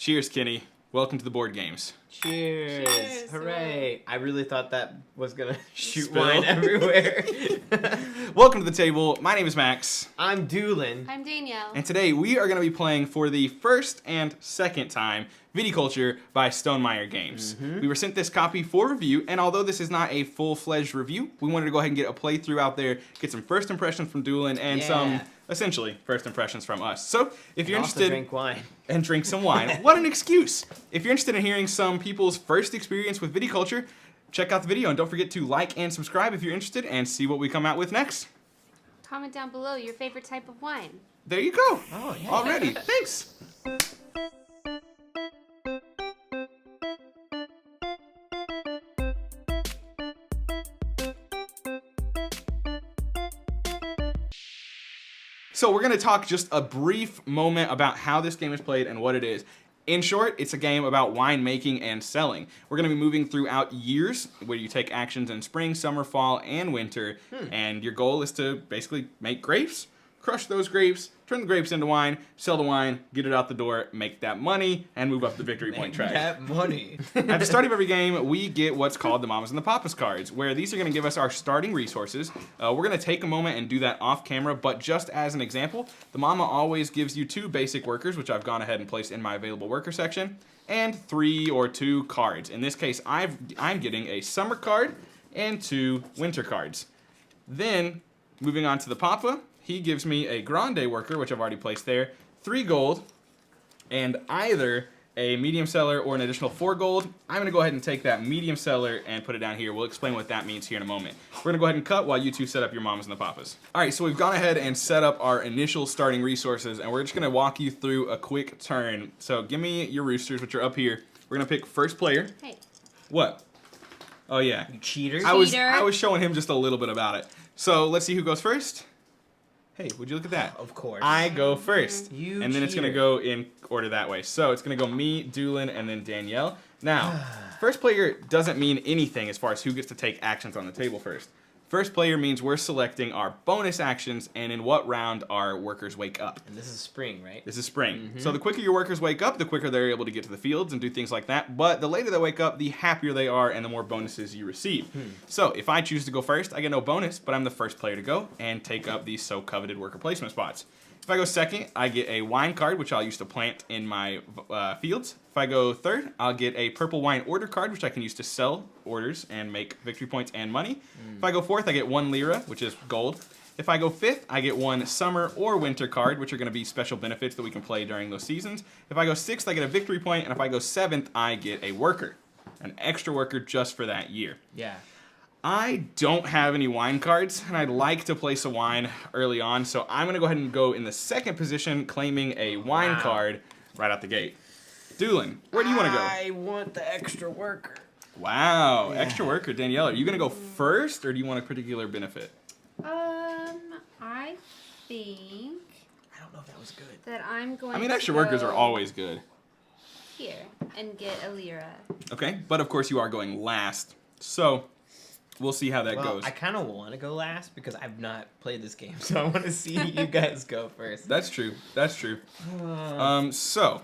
Cheers, Kenny. Welcome to the board games. Cheers. Cheers. Hooray. I really thought that was going to shoot Spill. wine everywhere. Welcome to the table. My name is Max. I'm Doolin. I'm Danielle. And today we are going to be playing for the first and second time Viticulture by Stonemaier Games. We were sent this copy for review, and although this is not a full-fledged review, we wanted to go ahead and get a playthrough out there, get some first impressions from Doolin, and some, essentially, first impressions from us. So, if you're Also interested... drink wine. And drink some wine. What an excuse! If you're interested in hearing some people's first experience with viticulture, check out the video, and don't forget to like and subscribe if you're interested, and see what we come out with next. Comment down below your favorite type of wine. There you go. Oh, yeah. Already. Thanks. So we're going to talk just a brief moment about how this game is played and what it is. In short, it's a game about wine making and selling. We're going to be moving throughout years where you take actions in spring, summer, fall, and winter. And your goal is to basically make grapes, crush those grapes, turn the grapes into wine, sell the wine, get it out the door, make that money, and move up the victory point track. That money. At the start of every game, we get what's called the Mamas and the Papas cards, where these are going to give us our starting resources. We're going to take a moment and do that off camera, but just as an example, the Mama always gives you 2 basic workers, which I've gone ahead and placed in my available worker section, and 3 or 2 cards. In this case, I'm getting a summer card and 2 winter cards. Then, moving on to the Papa, he gives me a Grande worker, which I've already placed there, 3 gold, and either a medium seller or an additional 4 gold. I'm going to go ahead and take that medium seller and put it down here. We'll explain what that means here in a moment. We're going to go ahead and cut while you two set up your Mamas and the Papas. All right, so we've gone ahead and set up our initial starting resources, and we're just going to walk you through a quick turn. So give me your roosters, which are up here. We're going to pick first player. Hey. What? Oh, yeah. You cheater. I was Cheater. showing him just a little bit about it. So let's see who goes first. Hey, would you look at that? Of course. I go first. You and then it's going to cheater. go in order that way. So it's going to go me, Doolin, and then Danielle. Now, first player doesn't mean anything as far as who gets to take actions on the table first. First player means we're selecting our bonus actions and in what round our workers wake up. And this is spring, right? This is spring. So the quicker your workers wake up, the quicker they're able to get to the fields and do things like that. But the later they wake up, the happier they are and the more bonuses you receive. So if I choose to go first, I get no bonus, but I'm the first player to go and take up these so coveted worker placement spots. If I go second, I get a wine card, which I'll use to plant in my fields. If I go third, I'll get a purple wine order card, which I can use to sell orders and make victory points and money. If I go fourth, I get 1 lira, which is gold. If I go fifth, I get 1 summer or winter card, which are going to be special benefits that we can play during those seasons. If I go sixth, I get a victory point, and if I go seventh, I get a worker, an extra worker just for that year. Yeah. I don't have any wine cards, and I'd like to place a wine early on, so I'm going to go ahead and go in the second position, claiming a wine card right out the gate. Doolin, where do you want to go? I want the extra worker. Wow, extra worker. Danielle, are you going to go first, or do you want a particular benefit? I think I don't know if that was good. that I'm going I mean, to extra workers are go always good. here and get a lira. Okay, but of course you are going last, so we'll see how that Well, goes. I kind of want to go last because I've not played this game, so I want to see you guys go first. That's true. That's true. So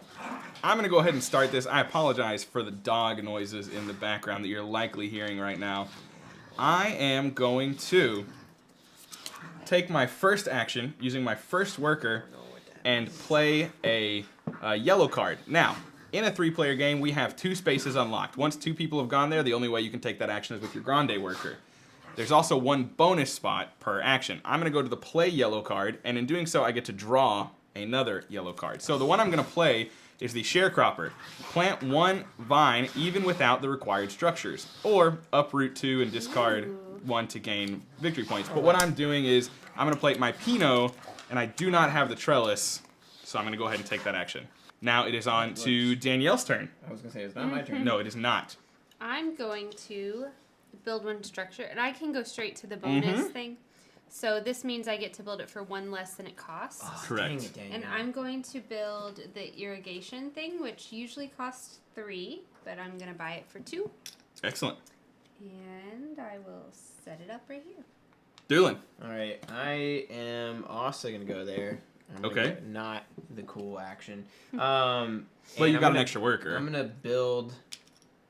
I'm gonna go ahead and start this. I apologize for the dog noises in the background that you're likely hearing right now. I am going to take my first action using my first worker and play a yellow card. Now, in a 3-player game, we have 2 spaces unlocked. Once 2 people have gone there, the only way you can take that action is with your Grande worker. There's also 1 bonus spot per action. I'm going to go to the play yellow card, and in doing so, I get to draw another yellow card. So the one I'm going to play is the sharecropper. Plant 1 vine even without the required structures, or uproot 2 and discard 1 to gain victory points. But what I'm doing is I'm going to play my Pinot, and I do not have the trellis, so I'm going to go ahead and take that action. Now it is on to Danielle's turn. I was going to say, it's not my turn. No, it is not. I'm going to build 1 structure, and I can go straight to the bonus thing. So this means I get to build it for 1 less than it costs. Oh, Correct. Dang it, Danielle. And I'm going to build the irrigation thing, which usually costs 3, but I'm going to buy it for 2. Excellent. And I will set it up right here. Doolin. All right, I am also going to go there. I'm gonna Okay. go not the cool action. Well, And you I'm got gonna- an extra worker. I'm gonna build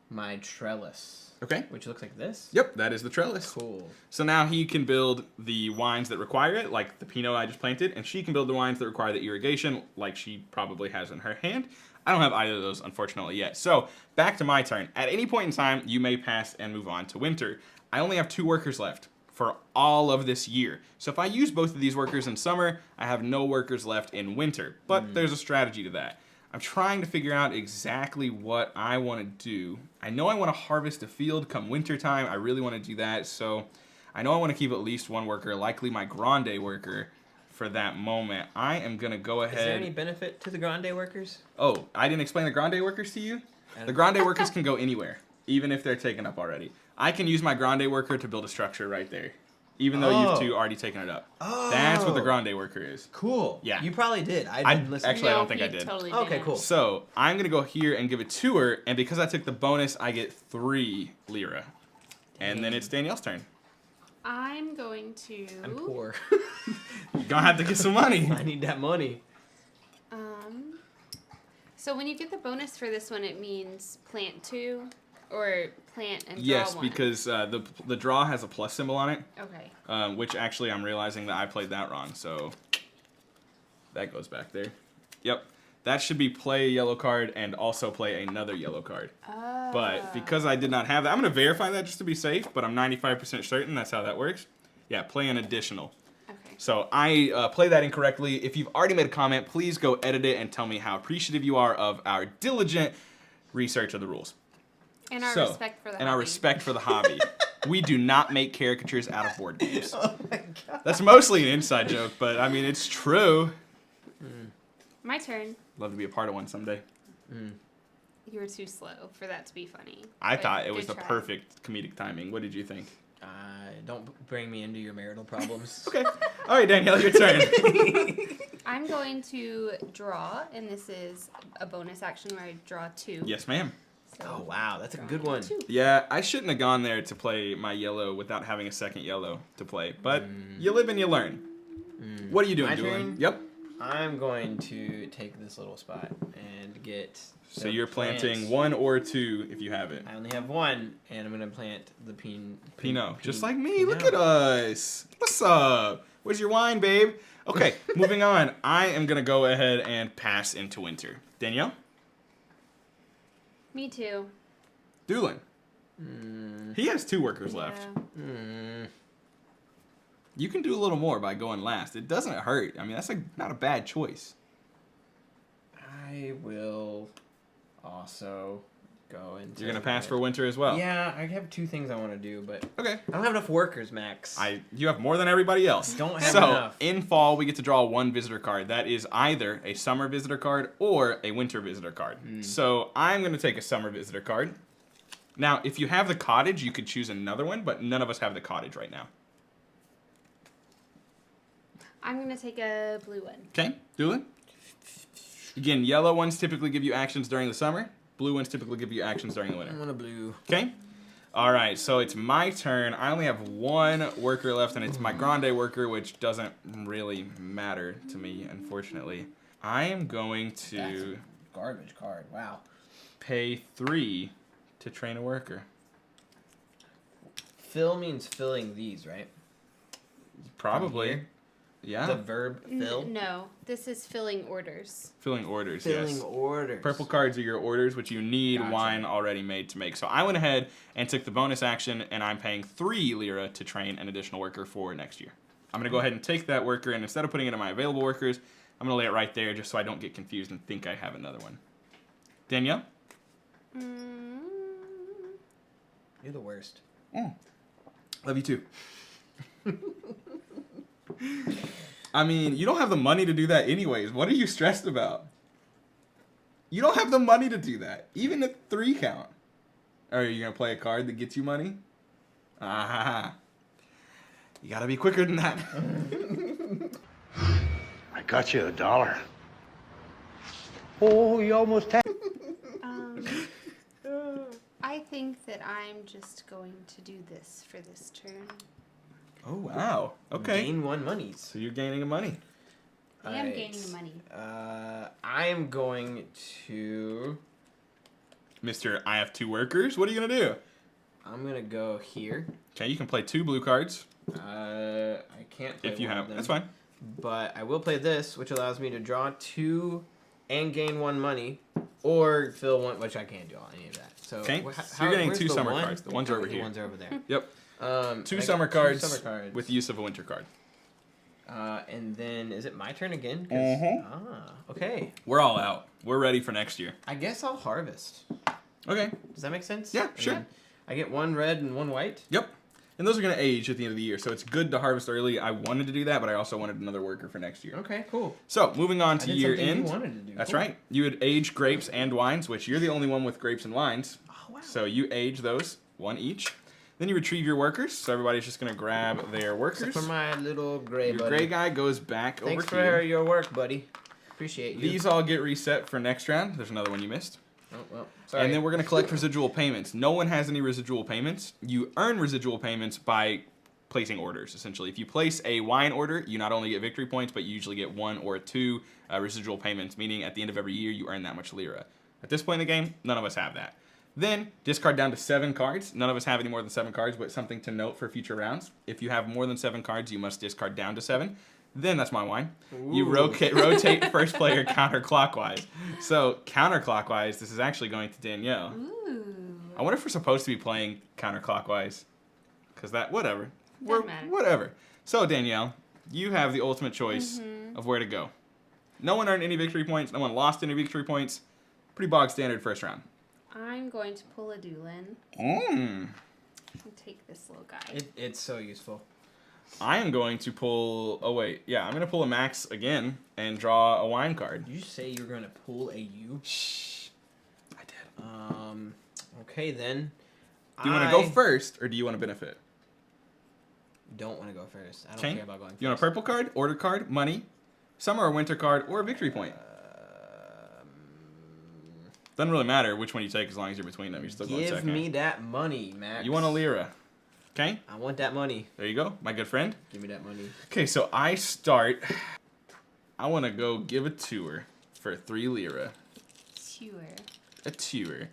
my trellis. Okay. Which looks like this. Yep, that is the trellis. Cool. So now he can build the wines that require it, like the Pinot I just planted, and she can build the wines that require the irrigation, like she probably has in her hand. I don't have either of those, unfortunately, yet. So, back to my turn. At any point in time, you may pass and move on to winter. I only have 2 workers left for all of this year. So if I use both of these workers in summer, I have no workers left in winter. But there's a strategy to that. I'm trying to figure out exactly what I want to do. I know I want to harvest a field come winter time. I really want to do that. So I know I want to keep at least 1 worker, likely my Grande worker, for that moment. I am going to go ahead. Is there any benefit to the Grande workers? Oh, I didn't explain the Grande workers to you? The Grande workers can go anywhere, even if they're taken up already. I can use my Grande worker to build a structure right there, even though you've 2 already taken it up. Oh. That's what the Grande worker is. Cool. Yeah. You probably did. I didn't listen. Actually, I No, don't think he I did. Totally Okay, didn't. cool. So I'm going to go here and give it to her, and because I took the bonus, I get 3 lira. And then it's Danielle's turn. I'm going to. I'm poor. You're going to have to get some money. I need that money. So when you get the bonus for this one, it means plant 2 or plant and draw Yes, 1. because the draw has a plus symbol on it. Okay. Which actually I'm realizing that I played that wrong, so that goes back there. Yep, that should be play a yellow card and also play another yellow card. But because I did not have that, I'm going to verify that just to be safe, but I'm 95% certain that's how that works. Yeah, play an additional. Okay. So I play that incorrectly. If you've already made a comment, please go edit it and tell me how appreciative you are of our diligent research of the rules. And our respect for the And our hobby. respect for the hobby. We do not make caricatures out of board games. Oh my god. That's mostly an inside joke, but I mean, it's true. My turn. Love to be a part of one someday. You were too slow for that to be funny. I but thought it was good the try. perfect comedic timing. What did you think? Don't bring me into your marital problems. Okay. All right, Danielle, your turn. I'm going to draw, and this is a bonus action where I draw 2. Yes, ma'am. So Oh wow, that's a good drawing one. 2. Yeah, I shouldn't have gone there to play my yellow without having a second yellow to play, but you live and you learn. What are you doing, My Doolin? turn? Yep. I'm going to take this little spot and get. So the you're planting plants. 1 or 2 if you have it. I only have 1, and I'm gonna plant the Pinot, just like me. Look at us. What's up? Where's your wine, babe? Okay, moving on. I am going to go ahead and pass into winter. Danielle? Me too. Doolin? He has 2 workers left. Yeah. You can do a little more by going last. It doesn't hurt. I mean, that's not a bad choice. I will also go into. You're going to pass for winter as well? Yeah, I have 2 things I want to do, but Okay. I don't have enough workers, Max. You have more than everybody else. Don't have so, enough. in fall, we get to draw 1 visitor card. That is either a summer visitor card or a winter visitor card. So, I'm going to take a summer visitor card. Now, if you have the cottage, you could choose another one, but none of us have the cottage right now. I'm going to take a blue one. Okay, Doolin? Again, yellow ones typically give you actions during the summer. Blue ones typically give you actions during the I winter. want a blue. Okay? All right, so it's my turn. I only have 1 worker left, and it's my Grande worker, which doesn't really matter to me, unfortunately. I am going That's to a garbage card. Wow. pay 3 to train a worker. Fill means filling these, right? Probably. here? Yeah. The verb fill. No, this is filling orders. Filling orders, Filling yes. orders. Purple cards are your orders, which you need Gotcha. wine already made to make. So I went ahead and took the bonus action, and I'm paying 3 lira to train an additional worker for next year. I'm going to go ahead and take that worker, and instead of putting it in my available workers, I'm going to lay it right there just so I don't get confused and think I have another one. Danielle? You're the worst. Love you too. I mean, you don't have the money to do that anyways. What are you stressed about? You don't have the money to do that, even at 3 count. Are you going to play a card that gets you money? Ah, you got to be quicker than that. I got you $1. Oh, you almost had. I think that I'm just going to do this for this turn. Oh, wow. Okay. Gain 1 monies. So you're gaining a money. I am gaining money. I am going to... Mr. I have 2 workers. What are you going to do? I'm going to go here. Okay, you can play 2 blue cards. I can't play If you one have. of them. That's fine. But I will play this, which allows me to draw 2 and gain 1 money. Or fill 1, which I can't do any of that. So, Okay, so you're getting where's 2 the summer one? cards. The ones are over The here. ones are over there. Yep. I 2 get summer 2 cards, summer cards. with the use of a winter card. And then, is it my turn again? 'Cause- Mhm. Okay. We're all out. We're ready for next year. I guess I'll harvest. Okay. Does that make sense? Yeah, And sure. then I get 1 red and 1 white. Yep. And those are going to age at the end of the year, so it's good to harvest early. I wanted to do that, but I also wanted another worker for next year. Okay, cool. So, moving on I to did year something end. you wanted to do. That's Cool. right. You would age grapes and wines, which you're the only one with grapes and wines. Oh, wow. So you age those, 1 each. Then you retrieve your workers. So everybody's just going to grab their workers. Except for my little gray Your buddy. gray guy goes back Thanks over for here. your work, buddy. Appreciate you. These all get reset for next round. There's another one you missed. Oh, well, sorry. And then we're going to collect residual payments. No one has any residual payments. You earn residual payments by placing orders, essentially. If you place a wine order, you not only get victory points, but you usually get 1 or 2 residual payments, meaning at the end of every year, you earn that much lira. At this point in the game, none of us have that. Then, discard down to 7 cards. None of us have any more than 7 cards, but something to note for future rounds. If you have more than 7 cards, you must discard down to 7. Then that's my wine. You Ooh. rotate first player counterclockwise. So, counterclockwise, this is actually going to Danielle. Ooh. I wonder if we're supposed to be playing counterclockwise. Because that, whatever. Doesn't matter. Whatever. So, Danielle, you have the ultimate choice of where to go. No one earned any victory points. No one lost any victory points. Pretty bog standard first round. I'm going to pull a Doolin Mm. and take this little guy. It's so useful. I am going to pull... Oh, wait. Yeah, I'm going to pull a Max again and draw a wine card. Did you say you were going to pull a U? Shh. I did. Okay, then. Do you want to go first, or do you want to benefit? Don't want to go first. I don't Okay. care about going first. You want a purple card, order card, money, summer or winter card, or a victory point? Doesn't really matter which one you take as long as you're between them. You're still going Give second. me that money, Max. You want a lira. Okay? I want that money. There you go, my good friend. Give me that money. Okay, so I start. I want to go give a tour for 3 lira. Sure. A tour.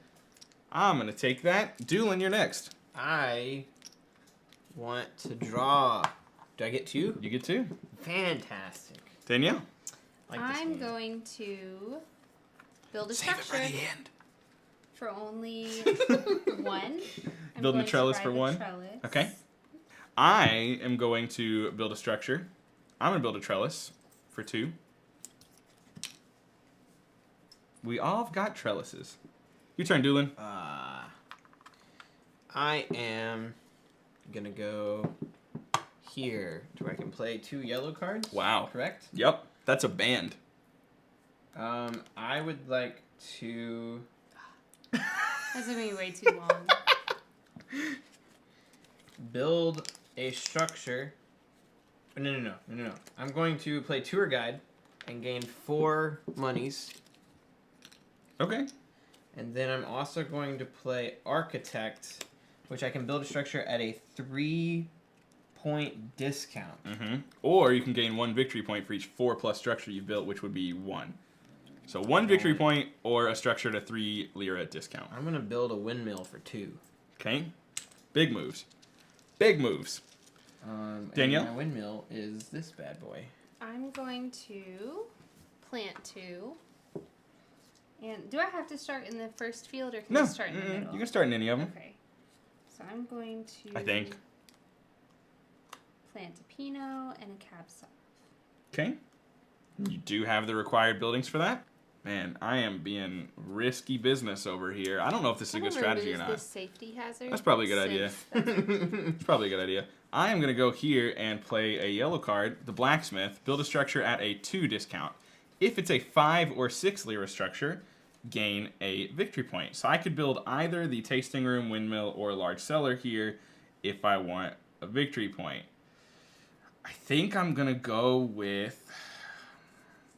I'm going to take that. Doolin, you're next. I want to draw. Do I get 2? You get 2. Fantastic. Danielle. Like this I'm game. going to build a Save it structure by the end. for only 1. I'm Building a going to trellis ride for the 1? trellis. Okay. I am going to build a structure. I'm going to build a trellis for 2. We all have got trellises. Your turn, Doolin. I am gonna go here to where I can play 2 yellow cards. Wow. Correct? Yep. That's a band. I would like to That's going to be way too long. build a structure. No. I'm going to play tour guide and gain 4 monies. Okay. And then I'm also going to play architect, which I can build a structure at a 3-point discount. Mm-hmm. Or you can gain 1 victory point for each 4+ structure you've built, which would be 1. So 1 victory point or a structure at a 3 lira discount. I'm gonna build a windmill for 2. Okay. Big moves. Big moves. Danielle? And my windmill is this bad boy. I'm going to plant 2. And do I have to start in the first field or can No. I start in the middle? You can start in any of them. Okay. So I'm going to I think. plant a Pinot and a Cab Sauv. Okay. You do have the required buildings for that. Man, I am being risky business over here. I don't know if this is a good strategy or not. This safety hazard. That's probably a good idea. since that's- It's probably a good idea. I am going to go here and play a yellow card, the blacksmith, build a structure at a 2 discount. If it's a 5 or 6 lira structure, gain a victory point. So I could build either the tasting room, windmill, or large cellar here if I want a victory point. I think I'm going to go with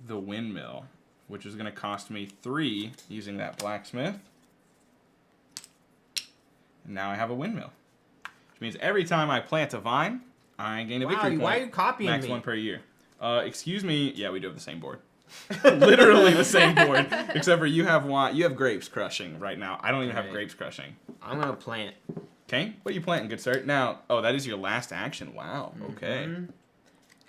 the windmill, which is going to cost me 3 using that blacksmith. And now I have a windmill. Which means every time I plant a vine, I gain a victory point. Why are you copying Max me? 1 per year. Excuse me. Yeah, we do have the same board. Literally the same board, except for you have grapes crushing right now. I don't even have Right. grapes crushing. I'm gonna plant. Okay, what are you planting, good sir? Now, that is your last action. Wow. Okay,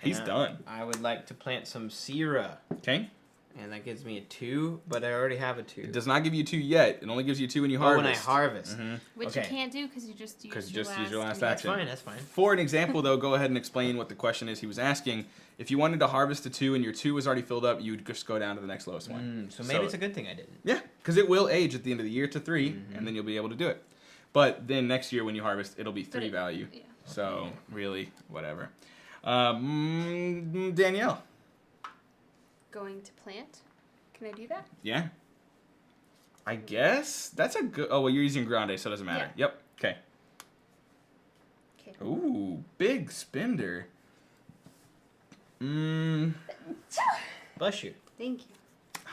he's And done. I would like to plant some Sierra, Okay, and that gives me a 2, but I already have a 2. it does not give you 2 yet. It only gives you 2 when you Oh, harvest. when I harvest. Which Okay. you can't do because you just Because used you just used your last That's action. fine. That's fine. For an example, though, go ahead and explain what the question is he was asking. If you wanted to harvest a 2 and your 2 was already filled up, you'd just go down to the next lowest one. So maybe it's a good thing I didn't. Yeah, because it will age at the end of the year to 3, and then you'll be able to do it. But then next year when you harvest, it'll be 3 value. Yeah. So really, whatever. Danielle. Going to plant. Can I do that? Yeah. I guess that's a good. Oh well, you're using grande, so it doesn't matter. Yeah. Yep. Okay. Okay. Ooh, big spender. Bless you. Thank you.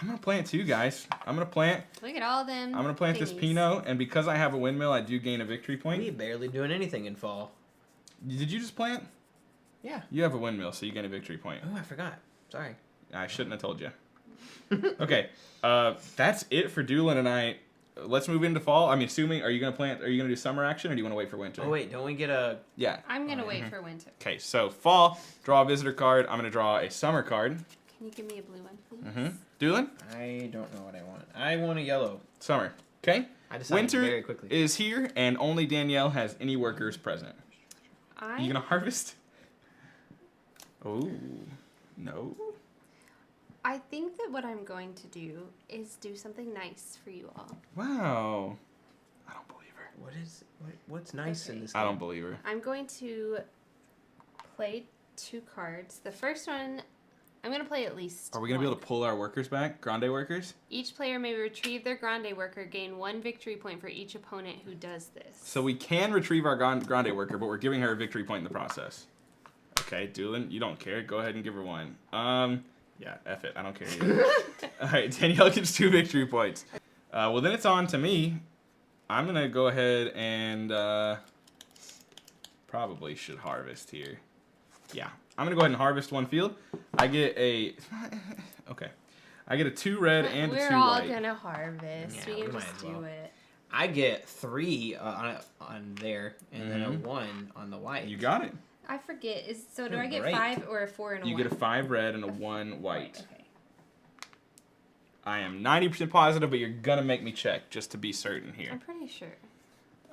I'm gonna plant 2, guys. I'm gonna plant Look at all them. this thingies. Pinot, and because I have a windmill, I do gain a victory point. We barely doing anything in fall. Did you just plant? Yeah. You have a windmill, so you gain a victory point. Oh, I forgot. Sorry. I shouldn't have told you. Okay, that's it for Doolin and I. Let's move into fall. I'm assuming, are you gonna plant? Are you gonna do summer action, or do you want to wait for winter? Oh wait, don't we get a? Yeah. I'm gonna wait for winter. Okay, so fall. Draw a visitor card. I'm gonna draw a summer card. Can you give me a blue one, please? Doolin. I don't know what I want. I want a yellow. Summer. Okay. I decided Winter very quickly. is here, and only Danielle has any workers present. Are you gonna harvest? Oh, no. I think that what I'm going to do is do something nice for you all. Wow. I don't believe her. What's nice in Okay. this? I game? don't believe her. I'm going to play 2 cards. The first one, I'm going to play at least Are we gonna be one. able to pull our workers back? Grande workers? Each player may retrieve their Grande worker, gain 1 victory point for each opponent who does this. So we can retrieve our Grande worker, but we're giving her a victory point in the process. Okay, Doolin, you don't care. Go ahead and give her 1. Yeah, F it. I don't care either. Alright, Danielle gets 2 victory points. Well, then it's on to me. I'm going to go ahead and probably should harvest here. Yeah, I'm going to go ahead and harvest 1 field. I get a... Okay. I get a 2 red and a 2 We're all white. going to harvest. Yeah, we we can might just as do well. it. I get 3 on there, and then a 1 on the white. You got it. I forget. So do Oh, I get great. 5 or a 4 and a 1? You get a 5 red and a 1 white. Okay. I am 90% positive, but you're going to make me check just to be certain here. I'm pretty sure.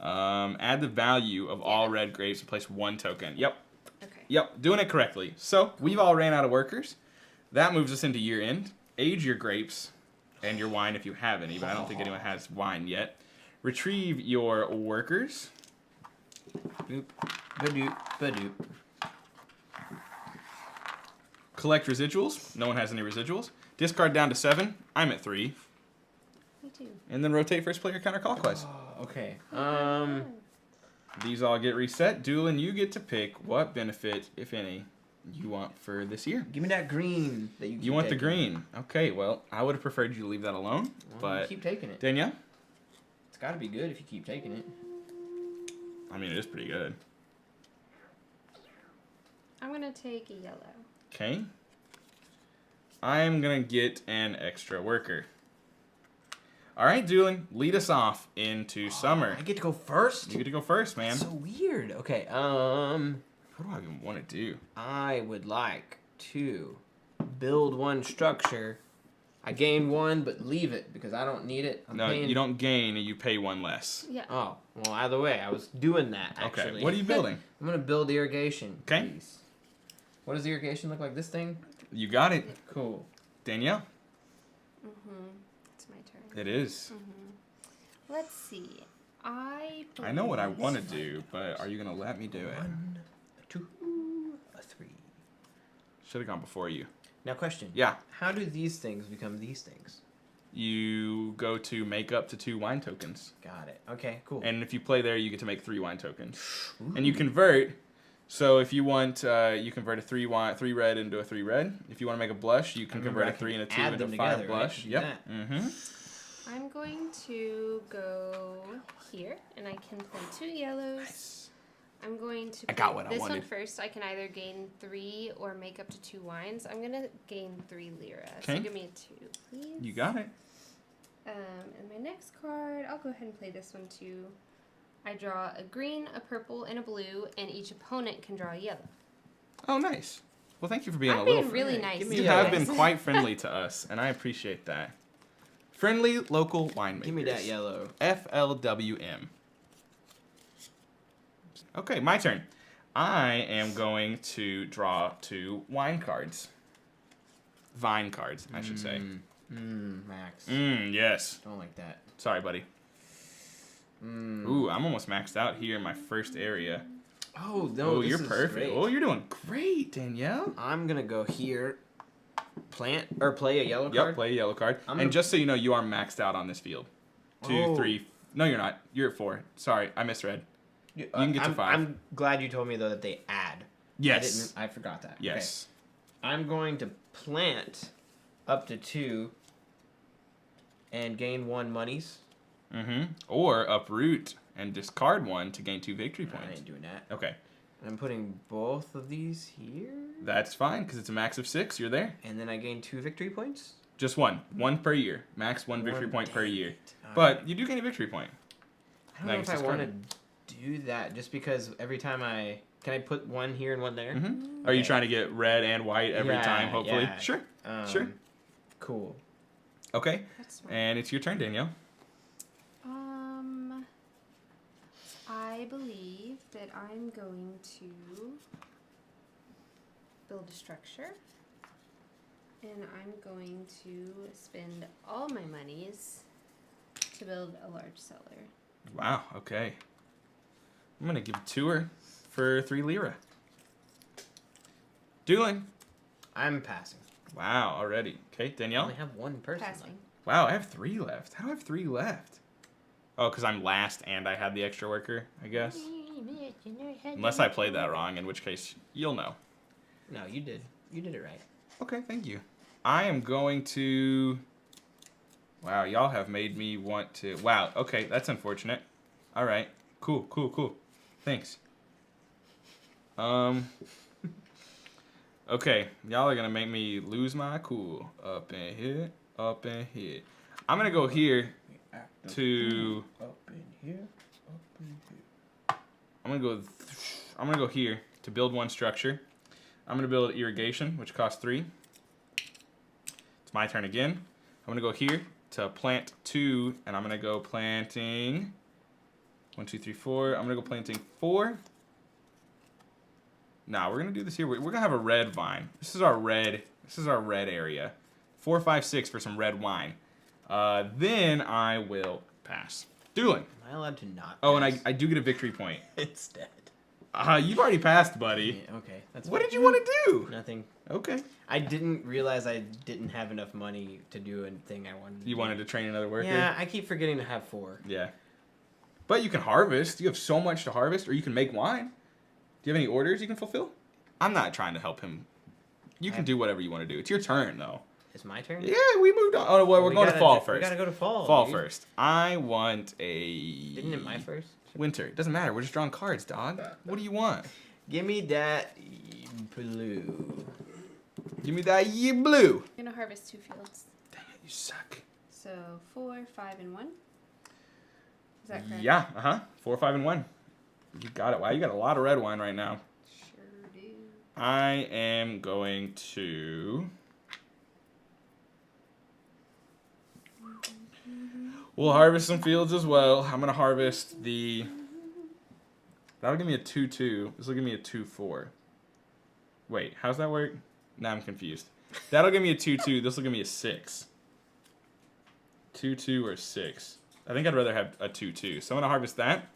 Add the value of all red grapes and place 1 token. Yep. Okay. Yep, doing it correctly. So, we've all ran out of workers. That moves us into year end. Age your grapes and your wine if you have any, but I don't think anyone has wine yet. Retrieve your workers. Boop, badoop, badoop. Collect residuals. No one has any residuals. Discard down to 7. I'm at 3. Me too. And then rotate first player counterclockwise. Okay. These all get reset. Doolin, you get to pick what benefit, if any, you want for this year. Give me that green that you. You want the green. Okay, well, I would have preferred you to leave that alone, Well, but keep taking it. Danielle? It's got to be good if you keep taking it. I mean, it is pretty good. I'm going to take a yellow. Okay. I'm going to get an extra worker. All right, Doolin, lead us off into summer. I get to go first. You get to go first, man. That's so weird. Okay. What do I even want to do? I would like to build 1 structure. I gain 1, but leave it because I don't need it. I'm No, paying... you don't gain, and you pay 1 less. Yeah. Oh, well, either way, I was doing that, Okay, actually. what are you building? I'm going to build irrigation. Okay. Please. What does irrigation look like? This thing? You got it. Cool. Danielle? It's my turn. It is. Let's see. I I know what I want to do, but are you going to let me do it? 1, a 2, a 3. Should have gone before you. Now, question. Yeah. How do these things become these things? You go to make up to 2 wine tokens. Got it. Okay, cool. And if you play there, you get to make 3 wine tokens. And you convert. So if you want, you convert a 3 red into a 3 red. If you want to make a blush, you can convert a 3 and a 2 add into them 5 together, blush. right? Do Yep. that. Mm-hmm. I'm going to go here, and I can play 2 yellows. I'm going to I got play what I this one wanted. first. I can either gain 3 or make up to 2 wines. I'm gonna gain 3 lira. Okay. So give me a 2, please. You got it. And my next card, I'll go ahead and play this one too. I draw a green, a purple, and a blue, and each opponent can draw a yellow. Oh, nice. Well, thank you for being I'm a little. being really friendly. nice. Give me You a- have been quite friendly to us, and I appreciate that. Friendly local winemakers. Give me that yellow. FLWM. Okay, my turn. I am going to draw 2 wine cards. Vine cards, I should say. Max. Yes. Don't like that. Sorry, buddy. Ooh, I'm almost maxed out here in my first area. Oh, no, Oh, this you're is perfect. great. Oh, you're doing great, Danielle. I'm gonna go here, plant or play a yellow Yep, card. play a yellow card. I'm And gonna- just so you know, you are maxed out on this field. 2, Oh. 3. No, you're not. You're at 4. Sorry, I misread. You can get to 5. I'm glad you told me though that they add. Yes. I forgot that. Yes. Okay. I'm going to plant up to 2 and gain 1 monies. Or uproot and discard 1 to gain 2 victory I points. ain't doing that. Okay. And I'm putting both of these here, That's fine, because it's a max of 6. You're there. and then I gain 2 victory points. Just 1. 1 per year. Max 1 victory One, point per dang year. it. But you do gain a victory point. I don't Now know you if I discard want to do that just because every time can I put 1 here and 1 there? Are you Okay. trying to get red and white every Yeah, time, hopefully? yeah. Sure. Sure. Cool. Okay. That's smart. And it's your turn, Danielle. I believe that I'm going to build a structure. And I'm going to spend all my monies to build a large cellar. Wow, okay. I'm going to give a tour for 3 lira. Doolin. I'm passing. Wow, already. Okay, I Danielle. only have 1 person. Passing. Wow, I have 3 left. How do I have 3 left? Oh, because I'm last and I had the extra worker, I guess. Unless I played that wrong, in which case you'll know. No, you did. You did it right. Okay, thank you. I am going to... Wow, y'all have made me want to... Wow, okay, that's unfortunate. All right, cool. Thanks. Okay, y'all are going to make me lose my cool. Up and here, up and here. I'm going to go here to... Up in here. I'm gonna go here to build 1 structure. I'm gonna build irrigation, which costs 3. It's my turn again. I'm gonna go here to plant 2, and I'm gonna go planting 1, 2, 3, 4. I'm gonna go planting 4. Nah, we're gonna do this here. We're gonna have a red vine. This is our red area. 4, 5, 6 for some red wine. Then I will pass. Doolin. Am I allowed to not? Oh, and pass? I do get a victory point. Instead. You've already passed, buddy. Yeah, okay, that's What fine. did you want to do? Nothing. Okay. I didn't realize I didn't have enough money to do a thing I wanted to You do. wanted to train another worker? Yeah, I keep forgetting to have 4. Yeah. But you can harvest. You have so much to harvest, or you can make wine. Do you have any orders you can fulfill? I'm not trying to help him. You can do whatever you want to do. It's your turn, though. It's my turn? Yeah, we moved on. Oh, well, we're going to fall first. We gotta go to fall. Fall dude. first. I want a... Isn't it my first? Winter. It doesn't matter. We're just drawing cards, dog. What do you want? Give me that blue. Give me that ye blue. I'm gonna harvest 2 fields. Dang it, you suck. So 4, 5, and 1. Is that correct? Yeah, 4, 5, and 1. You got it. Wow, you got a lot of red wine right now. Sure do. I am going to... We'll harvest some fields as well. I'm going to harvest the... That'll give me a 2-2. This will give me a 2-4. Wait, how's that work? Now I'm confused. That'll give me a 2-2. This will give me a 6. 2-2 or 6. I think I'd rather have a 2-2. So I'm going to harvest that.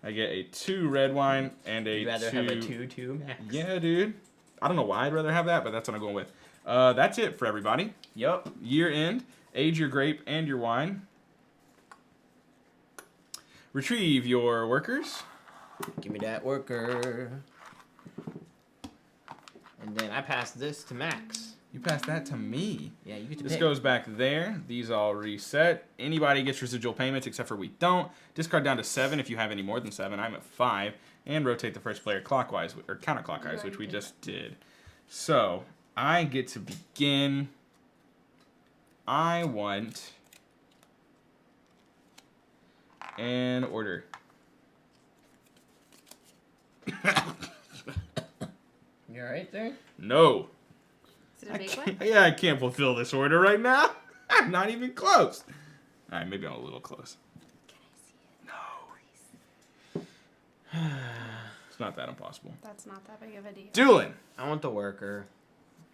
I get a 2 red wine and a You'd rather 2... have a 2-2 max? Yeah, dude. I don't know why I'd rather have that, but that's what I'm going with. That's it for everybody. Yup. Year end. Age your grape and your wine. Retrieve your workers. Give me that worker. And then I pass this to Max. You pass that to me. Yeah, you get to This pick. goes back there. These all reset. Anybody gets residual payments except for we don't. Discard down to 7 if you have any more than 7. I'm at 5. And rotate the first player clockwise, or counterclockwise, which we did just did. So, I get to begin. I want an order. You alright there? No. Is it a big one? Yeah, I can't fulfill this order right now. I'm not even close. All right, maybe I'm a little close. Can I see it? No. It's not that impossible. That's not that big of a deal. Doolin. I want the worker.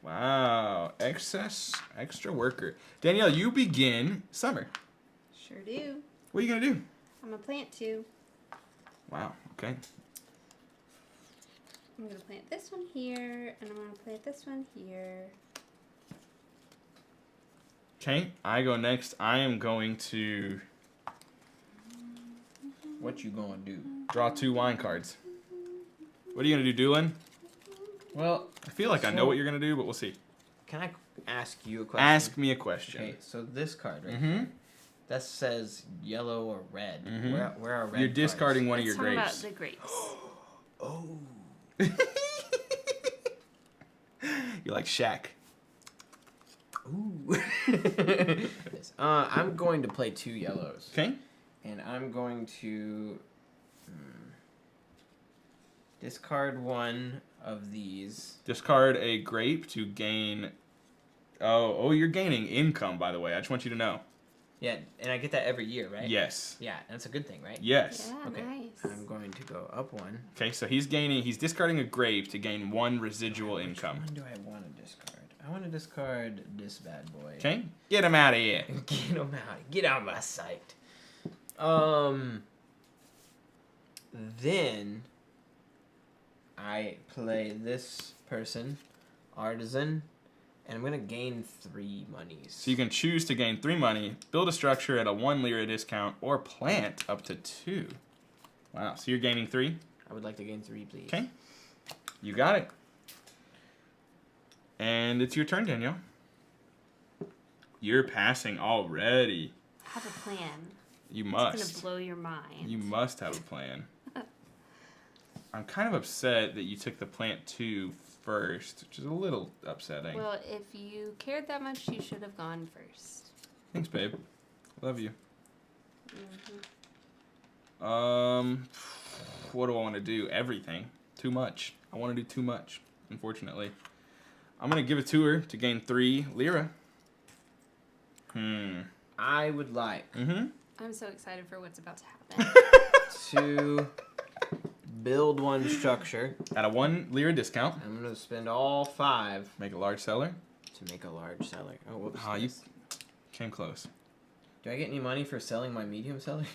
Wow. Extra worker. Danielle, you begin summer. Sure do. What are you going to do? I'm gonna plant 2. Wow. Okay. I'm gonna plant this one here, and I'm gonna plant this one here. Okay. I go next. I am going to What you gonna do? draw 2 wine cards. What are you going to do, Doolin? Well, I feel like I know what you're going to do, but we'll see. can I ask you a question? Ask me a question. Okay, so this card right Mm-hmm. here, that says yellow or red. Mhm. Where are red You're cards? discarding one of your Let's talk grapes. about the grapes. Oh. You're like Shaq. Ooh. I'm going to play 2 yellows. Okay. And I'm going to discard one of these. Discard a grape to gain. Oh, you're gaining income, by the way. I just want you to know. Yeah, and I get that every year, right? Yes. Yeah, that's a good thing, right? Yes. Yeah, Okay. nice. I'm going to go up 1. Okay, so he's discarding a grape to gain 1 residual income. Which one do I want to discard? I want to discard this bad boy. Okay, get him out of here. Get him out. Get out of my sight. Then I play this person, artisan, and I'm gonna gain 3 monies. So you can choose to gain 3 money, build a structure at a 1 lira discount, or plant up to 2. Wow, so you're gaining 3? I would like to gain 3, please. Okay, you got it. And it's your turn, Danielle. You're passing already. Have a plan. You It's must. gonna blow your mind. You must have a plan. I'm kind of upset that you took the plant 2 first, which is a little upsetting. Well, if you cared that much, you should have gone first. Thanks, babe. Love you. Mm-hmm. What do I want to do? Everything. Too much. I want to do too much, unfortunately. I'm going to give it to her to gain 3 lira. I would like Mm-hmm. I'm so excited for what's about to happen. to build 1 structure. At a 1 lira discount. I'm gonna spend all 5 Make a large seller. to make a large seller. Oh, whoops. Oh, you came close. Do I get any money for selling my medium seller?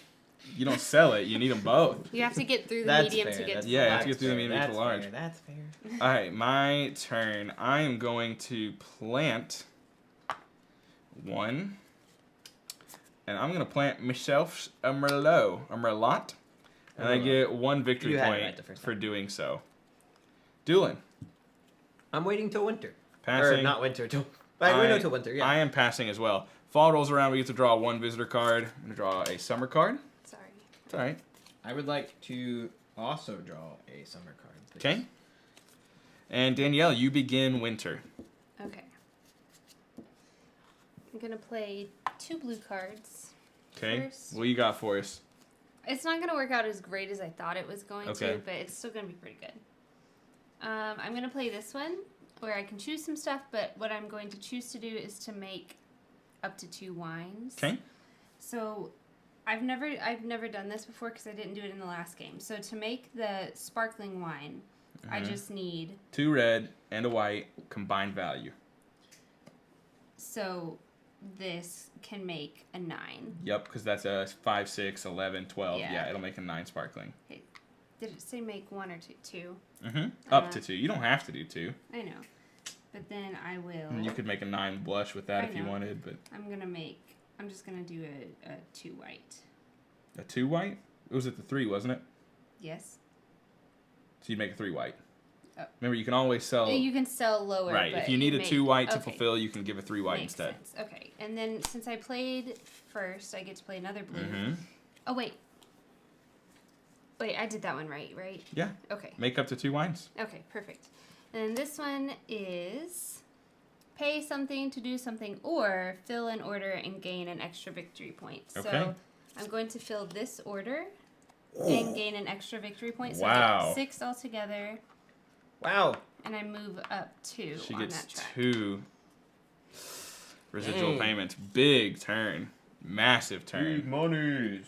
You don't sell it. You need them both. You have to get through the That's medium fair. to get That's to Yeah, the you have to large. get through the medium to That's large. fair. That's fair. All right, my turn. I am going to plant 1. And I'm going to plant myself a Merlot. And I get 1 victory You had it point right the first for time. doing so. Doolin. I'm waiting till winter. Passing. Or not winter, till... I wait until winter, yeah. I am passing as well. Fall rolls around, we get to draw 1 visitor card. I'm going to draw a summer card. Sorry. It's all right. I would like to also draw a summer card, please. Okay. And Danielle, you begin winter. Okay. I'm gonna play 2 blue cards. Okay. First. What you got for us? It's not gonna work out as great as I thought it was going Okay. to, but it's still gonna be pretty good. I'm gonna play this one where I can choose some stuff, but what I'm going to choose to do is to make up to 2 wines. Okay. So I've never done this before because I didn't do it in the last game. So to make the sparkling wine, I just need 2 red and a white, combined value. so this can make a 9. Yep, because that's a 5, 6, 11, 12. Yeah. Yeah, it'll make a 9 sparkling. Did it say make 1 or 2? 2. Mm-hmm. Up to 2. You don't have to do 2. I know. But then I will. And you could make a 9 blush with that I if you know. wanted, but I'm just gonna do a 2 white. a 2 white? It was at the 3, wasn't it? Yes. So you'd make a 3 white. Oh. Remember, you can always sell. You can sell lower. Right. But If you need a make- 2 white to okay. fulfill, you can give a 3 white Makes instead. sense. Okay. And then since I played first, I get to play another blue. Mm-hmm. Oh wait. Wait, I did that one right? Yeah. Okay. Make up to 2 wines. Okay, perfect. And this one is pay something to do something or fill an order and gain an extra victory point. Okay. So I'm going to fill this order and gain an extra victory point. So I Wow. get 6 altogether. Wow. And I move up 2 She on gets that track. 2 residual Dang. payments. Big turn. Massive turn. monies.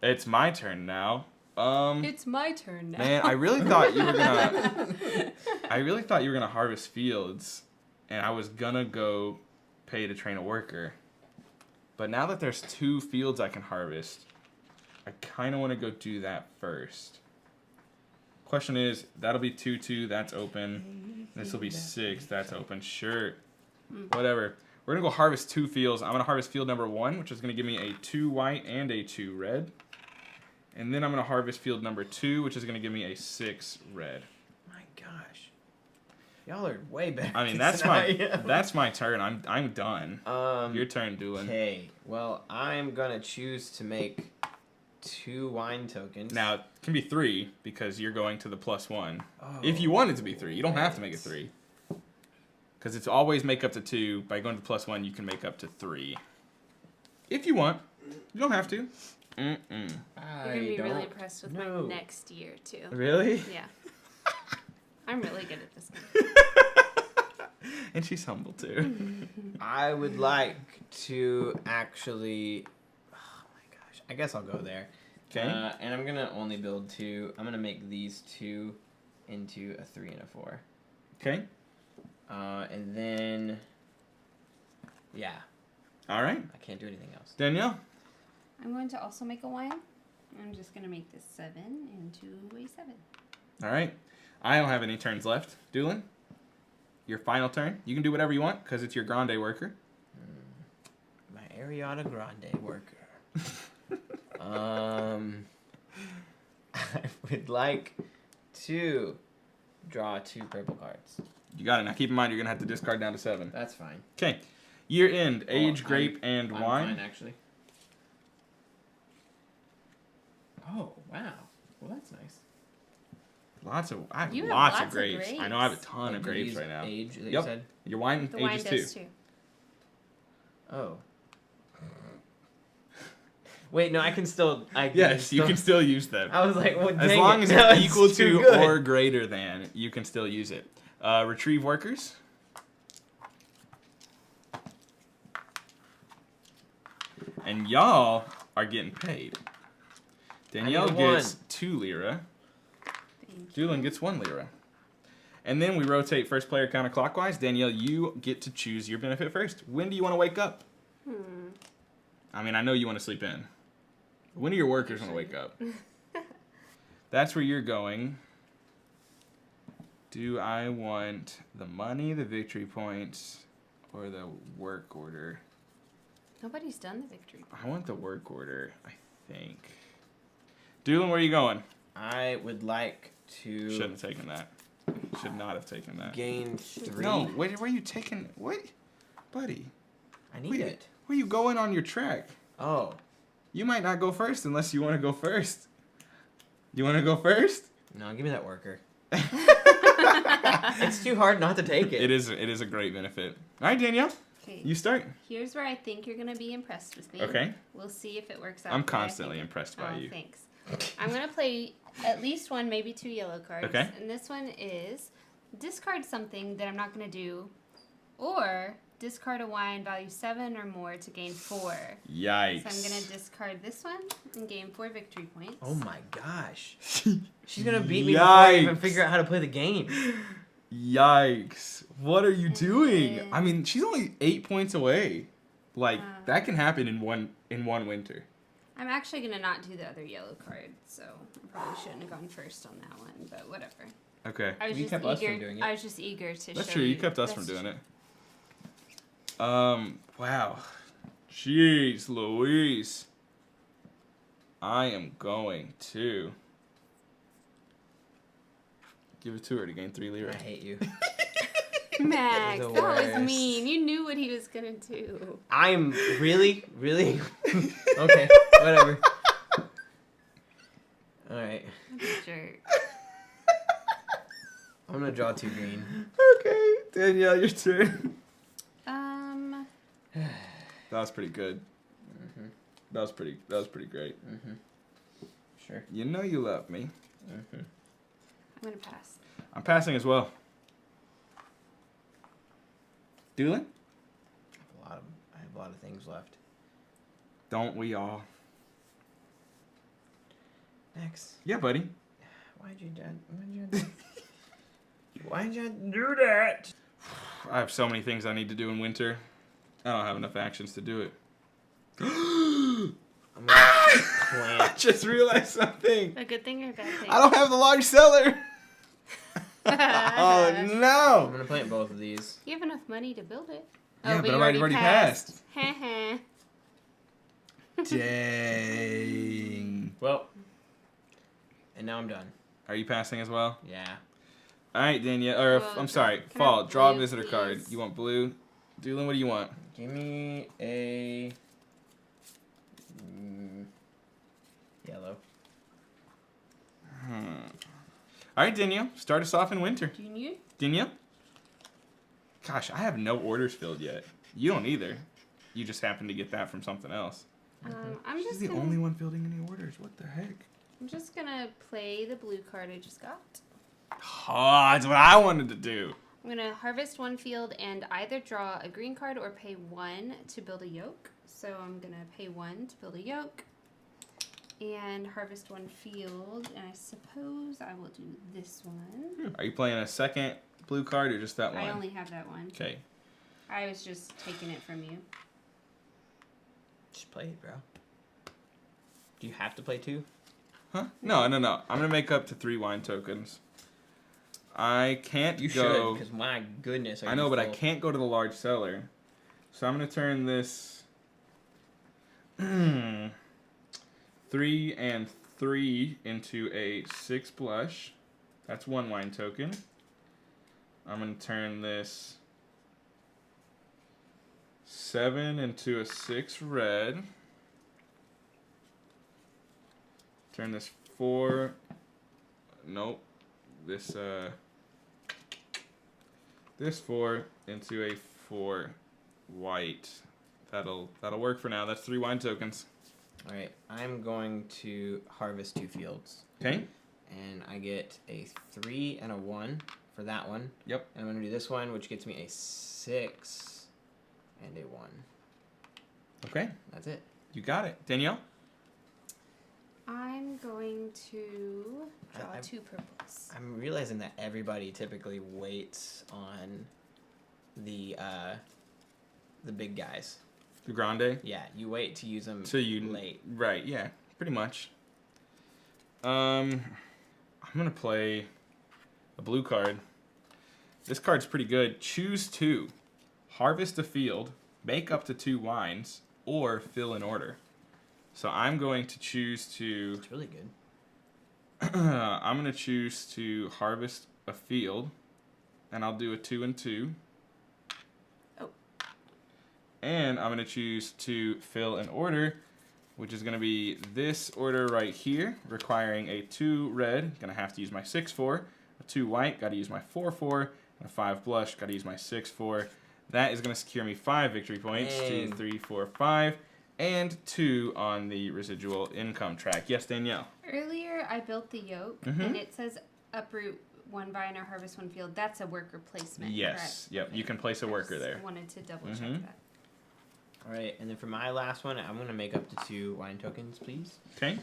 It's my turn now. It's my turn now. Man, I really thought you were gonna harvest fields, and I was gonna go pay to train a worker. But now that there's 2 fields I can harvest, I kind of want to go do that first. Question is, that'll be 2-2. That's open. This will be 6. That's open. Sure. Whatever. We're gonna go harvest 2 fields. I'm gonna harvest field number 1, which is gonna give me a 2 white and a 2 red. And then I'm going to harvest field number 2, which is going to give me a 6 red. My gosh. Y'all are way better. I mean, than I am. that's my turn. I'm done. Your turn, Doolin. Okay. Well, I'm gonna choose to make 2 wine tokens. Now, it can be 3 because you're going to the +1. Oh, If you want it to be 3, you don't have to make it 3. Because it's always make up to 2. By going to the +1, you can make up to 3. If you want. You don't have to. You're going to be really impressed with my next year, too. Really? Yeah. I'm really good at this game. And she's humble, too. I would like to actually. Oh my gosh. I guess I'll go there. Okay. And I'm gonna only build 2. I'm gonna make these 2 into a 3 and a 4. Okay. And then. Yeah. All right. I can't do anything else. Danielle? I'm going to also make a wine. I'm just going to make this 7 into a 7. All right. I don't have any turns left. Doolin, your final turn. You can do whatever you want because it's your Grande worker. My Ariana Grande worker. I would like to draw 2 purple cards. You got it. Now keep in mind you're going to have to discard down to 7. That's fine. Okay. Year end, age, Oh, grape, and I'm wine. fine, actually. Oh, wow. Well, that's nice. I have You have lots lots of of grapes. I know I have a ton Like, of do you grapes use right now. Age that you Yep. said? Your wine The wine ages does 2. too. Oh. Wait, no, I can still. Yes, you can still use them. I was like, well, As dang long it, as no, it's equal too to good. or greater than, you can still use it. Retrieve workers. And y'all are getting paid. Danielle need a gets 1. 2 lira. Thank Doolin gets 1 lira. And then we rotate first player counterclockwise. Danielle, you get to choose your benefit first. When do you want to wake up? I mean, I know you want to sleep in. When do your workers want to wake up? That's where you're going. Do I want the money, the victory points, or the work order? Nobody's done the victory. I want the work order, I think. Doolin, where are you going? I would like to Shouldn't have taken that. Should not have taken that. gain 3. No, where are you taking? What? Buddy, I need wait. it. where are you going on your track? Oh. You might not go first unless you want to go first. You want to go first? No, give me that worker. It's too hard not to take it. It is a great benefit. All right, Danielle, Okay. you start. Here's where I think you're going to be impressed with me. Okay. We'll see if it works out. I'm the way I constantly think. impressed by Oh, you. Thanks. I'm going to play at least 1, maybe 2 yellow cards. Okay. And this one is discard something that I'm not going to do, or discard a wine value 7 or more to gain 4. Yikes. So I'm going to discard this one and gain 4 victory points. Oh my gosh. She's gonna beat me before I even Yikes. figure out how to play the game. Yikes. What are you doing? then- I mean, she's only 8 points away. Like, that can happen in one winter. I'm actually going to not do the other yellow card, so I probably shouldn't have gone first on that one, but whatever. Okay. I was You just kept eager. us from doing it. I was just eager to That's show true. you. You kept us from That's doing it. Wow. Jeez Louise. I am going to give it to her to gain 3 lira. I hate you. Max, The that was worst. mean. You knew what he was gonna do. I'm really? Okay, whatever. Alright. I'm gonna draw 2 green. Okay, Danielle, your turn. That was pretty good. Mm-hmm. That was pretty great. Mm-hmm. Sure. You know you love me. Mm-hmm. I'm gonna pass. I'm passing as well. Doolin? I have a lot of things left. Don't we all? Max, Yeah, buddy. why'd you do that? I have so many things I need to do in winter. I don't have enough actions to do it. I'm gonna I plant. just realized something. A good thing or a bad thing? I don't have the large cellar. Oh I'm no! gonna plant both of these. You have enough money to build it. Yeah, but you I've already passed. Heh. Dang. Well, and now I'm done. Are you passing as well? Yeah. All right, Danielle. Or Well, I'm sorry, can I Fall. have Draw a blue, visitor card. please? You want blue? Doolin, what do you want? Give me a yellow. All right, Danielle. Start us off in winter. Do you need? Danielle? Gosh, I have no orders filled yet. You don't either. You just happen to get that from something else. I'm She's just the gonna. only one fielding any orders. What the heck? I'm just gonna play the blue card I just got. Oh, that's what I wanted to do. I'm gonna harvest 1 field and either draw a green card or pay 1 to build a yoke. So I'm gonna pay 1 to build a yoke and harvest 1 field. And I suppose I will do this one. Are you playing a second blue card or just that one? I only have that one. Okay. I was just taking it from you. Just play it, bro. Do you have to play 2? Huh? No. I'm gonna make up to 3 wine tokens. I can't You go. should, because my goodness. I know, but I can't go to the large cellar. So I'm gonna turn this 3 and 3 into a 6 blush. That's 1 wine token. I'm gonna turn this 7 into a 6 red. Turn this 4. Nope. This 4 into a 4 white. That'll work for now. That's 3 wine tokens. All right, I'm going to harvest 2 fields. Okay. And I get a 3 and a 1 for that one. Yep. And I'm going to do this one, which gets me a 6 and a 1. Okay. That's it. You got it. Danielle? I'm going to draw I- 2 purples. I'm realizing that everybody typically waits on the big guys. The Grande? Yeah, you wait to use them So you late. Right, yeah. Pretty much. I'm gonna play a blue card. This card's pretty good. Choose 2. Harvest a field, make up to 2 wines, or fill an order. So I'm going to choose to It's really good. I'm gonna choose to harvest a field, and I'll do a 2 and 2. Oh. And I'm gonna choose to fill an order, which is gonna be this order right here, requiring a 2 red. Gonna have to use my 6/4, a 2 white. Got to use my 4/4, and a 5 blush. Got to use my 6/4. That is gonna secure me 5 victory points. Dang. 2, 3, 4, 5. And 2 on the residual income track. Yes, Danielle. Earlier, I built the yoke, and it says uproot 1 vine or harvest 1 field. That's a worker placement. Yes. Correct? Yep. You can place a worker I just there. wanted to double check Mhm. that. All right, and then for my last one, I'm going to make up to 2 wine tokens, please. Okay.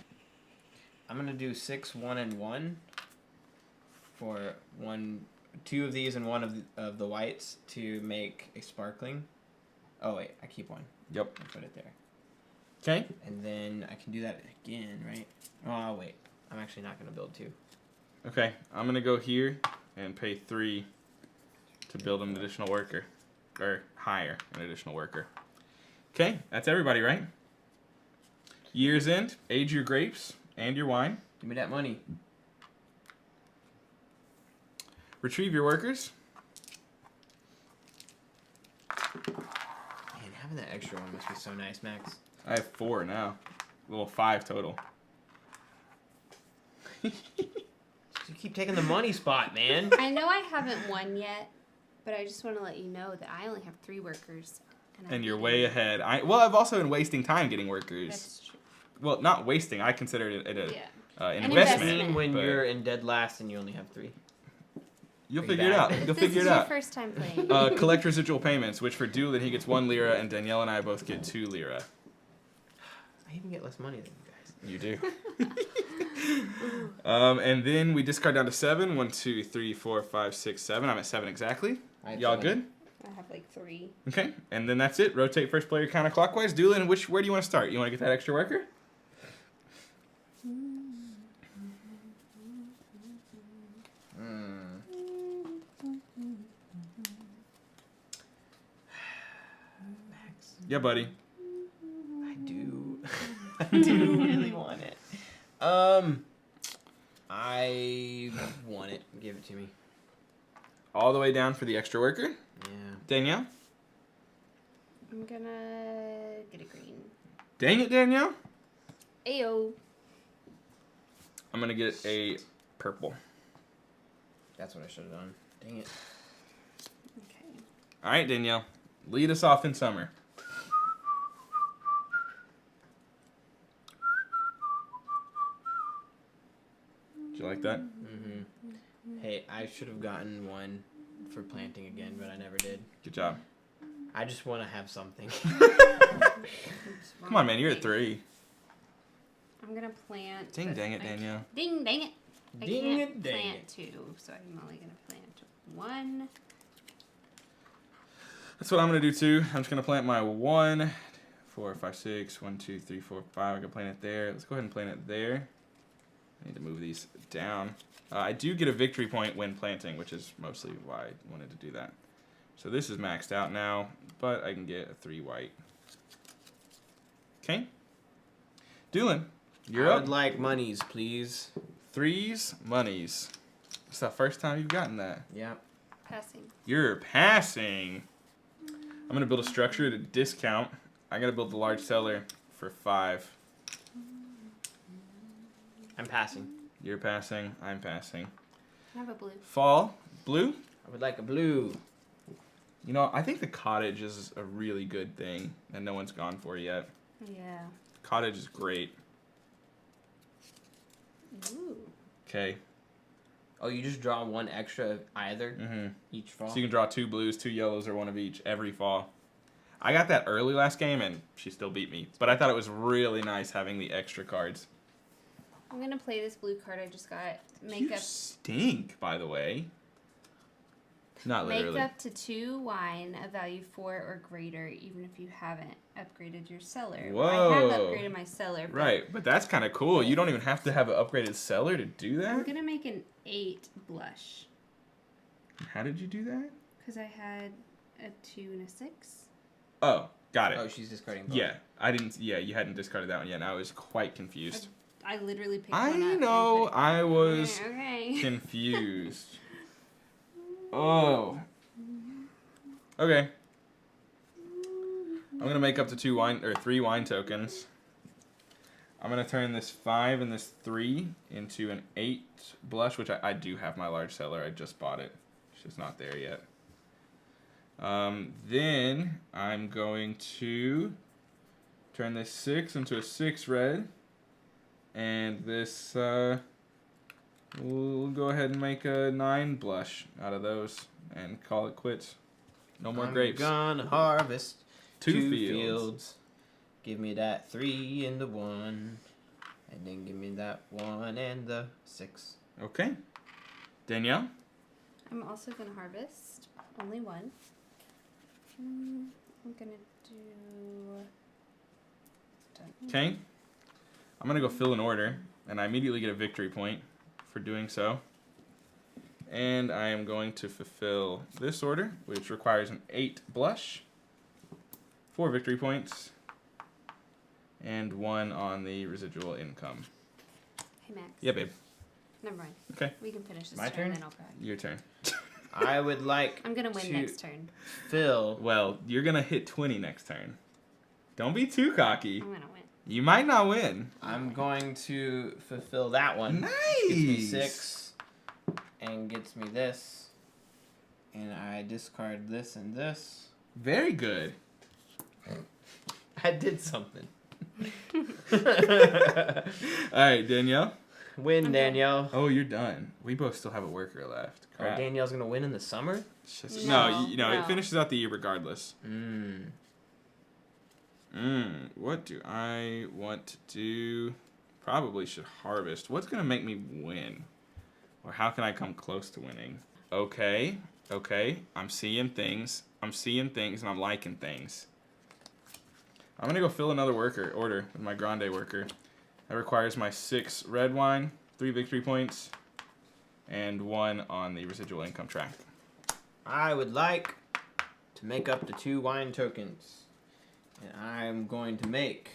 I'm going to do 6, 1, and 1 for 2 of these and 1 of the whites to make a sparkling. Oh, wait, I keep 1. Yep. I put it there. Okay. And then I can do that again, right? Oh, wait. I'm actually not going to build 2. Okay. I'm gonna go here and pay 3 to build an additional worker, or hire an additional worker. Okay. That's everybody, right? Year's end. Age your grapes and your wine. Give me that money. Retrieve your workers. Man, having that extra one must be so nice, Max. I have 4 now. Well, 5 total. You keep taking the money spot, man. I know I haven't won yet, but I just want to let you know that I only have 3 workers. And you're way ahead. I've also been wasting time getting workers. That's true. Well, not wasting. I consider it an An investment. investment. When but you're in dead last and you only have 3. You'll Pretty figure it bad. out. You'll This figure is it your out. first time playing. Collect residual payments, which for Doolin he gets 1 lira, and Danielle and I both get 2 lira. I even get less money than you guys. You do. And then we discard down to 7. 1, 2, 3, 4, 5, 6, 7. I'm at 7 exactly. I have Y'all 7. good? I have like 3. Okay. And then that's it. Rotate first player counterclockwise. Doolin, where do you want to start? You want to get that extra worker? Yeah, buddy. I do. I do really want it. I want it. Give it to me. All the way down for the extra worker. Yeah. Danielle? I'm gonna get a green. Dang it, Danielle. Ayo. I'm going to get a purple. That's what I should have done. Dang it. Okay. All right, Danielle. Lead us off in summer. Did you like that? Mm-hmm. Hey, I should have gotten 1 for planting again, but I never did. Good job. I just want to have something. Come on, man. You're at 3. I'm gonna plant. Ding, but dang it, I Danielle. Ding, dang it. I Ding can't it, dang plant it. 2, so I'm only gonna plant 1. That's what I'm going to do, too. I'm just going to plant my 1, 4, 5, 6. 1, 2, 3, 4, 5. I can plant it there. Let's go ahead and plant it there. I need to move these down. I do get a victory point when planting, which is mostly why I wanted to do that. So this is maxed out now, but I can get a 3 white. Okay. Doolin, you're I up. would like monies, please. 3s, monies. It's the first time you've gotten that. Yep. Passing. You're passing. I'm going to build a structure at a discount. I'm going to build the large cellar for 5. I'm passing. You're passing. I'm passing. I have a blue. Fall. Blue. I would like a blue. You know, I think the cottage is a really good thing that no one's gone for yet. Yeah. Cottage is great. Ooh. Okay. Oh, you just draw 1 extra of either Mm-hmm. each fall? So you can draw 2 blues, 2 yellows, or 1 of each every fall. I got that early last game, and she still beat me. But I thought it was really nice having the extra cards. I'm gonna play this blue card I just got. You stink, by the way. Not literally. Make up to 2 wine of value 4 or greater, even if you haven't upgraded your cellar. Whoa. I have upgraded my cellar. But Right, but that's kind of cool. You don't even have to have an upgraded cellar to do I'm that. gonna make an 8 blush How did you do that? because I had a 2 and a 6. Oh, got it. Oh, she's discarding both. Yeah, I didn't. Yeah, you hadn't discarded that one yet. And I was quite confused. I literally picked I one up. and know. put it- I was Okay. confused. Oh. Okay. I'm gonna make up to 3 wine tokens. I'm gonna turn this 5 and this 3 into an 8 blush, which I do have my large cellar. I just bought it. It's just not there yet. Then I'm going to turn this 6 into a 6 red. And this, we'll go ahead and make a 9 blush out of those and call it quits. No more grapes. I'm gonna harvest 2 fields. Give me that 3 and the 1. And then give me that 1 and the 6. Okay. Danielle? I'm also gonna harvest only 1. I'm gonna do. Done. Okay. I'm going to go fill an order, and I immediately get a victory point for doing so. And I am going to fulfill this order, which requires an 8 blush, 4 victory points, and 1 on the residual income. Hey Max. Yeah, babe. Never mind. Okay. We can finish this My turn, turn? then I'll brag. Your turn. I would like I'm gonna win to next turn. fill. Well, you're going to hit 20 next turn. Don't be too cocky. I'm gonna win. You might not win. I'm going to fulfill that one. Nice. Gives me 6. and gets me this. And I discard this and this. Very good. I did something. All right, Danielle. Win, Okay. Danielle. Oh, you're done. We both still have a worker left. Oh, Crap. Danielle's gonna win in the summer? It's just- No, you know, no. it finishes out the year regardless. Mmm. What do I want to do? Probably should harvest. What's going to make me win? Or how can I come close to winning? Okay. I'm seeing things. And I'm liking things. I'm going to go fill another order with my grande worker. That requires my 6 red wine, 3 victory points, and 1 on the residual income track. I would like to make up the 2 wine tokens. And I'm going to make...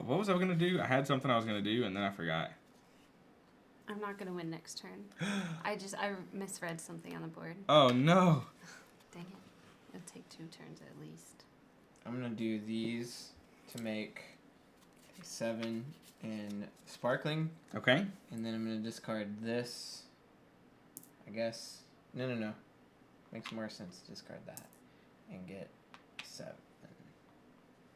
What was I going to do? I had something I was going to do, and then I forgot. I'm not gonna win next turn. I misread something on the board. Oh, no. Dang it. It'll take 2 turns at least. I'm going to do these to make a 7 in sparkling. Okay. And then I'm going to discard this. I guess. No. Makes more sense to discard that. And get 7.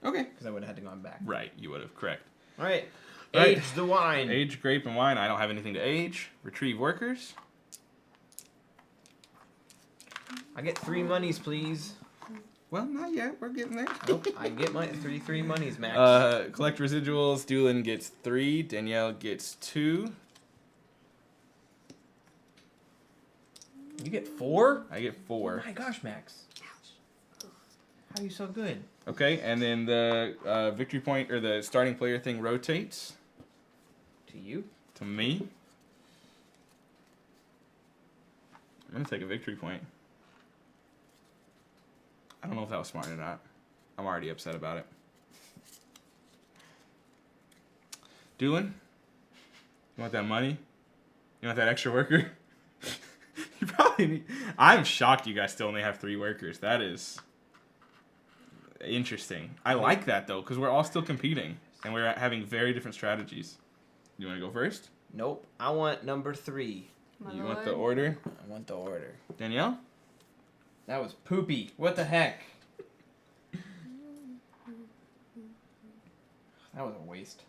Okay. Because I would have had to go back. Right, you would have. Correct. Alright. All right. Age the wine. Age, grape, and wine. I don't have anything to age. Retrieve workers. I get 3 monies, please. Well, not yet. We're getting there. Nope. I get my 3 monies, Max. Collect residuals. Doolin gets 3. Danielle gets 2. You get 4? I get Oh 4. my gosh, Max. Ouch. How are you so good? Okay, and then the victory point or the starting player thing rotates To you? to me. I'm gonna take a victory point. I don't know if that was smart or not. I'm already upset about it. Doolin, you want that money? You want that extra worker? You probably need... I'm shocked you guys still only have 3 workers. That is interesting. I like that, though, because we're all still competing, and we're having very different strategies. You want to go first? Nope. I want number 3. My You lord. want the order? I want the order. Danielle? That was poopy. What the heck? That was a waste.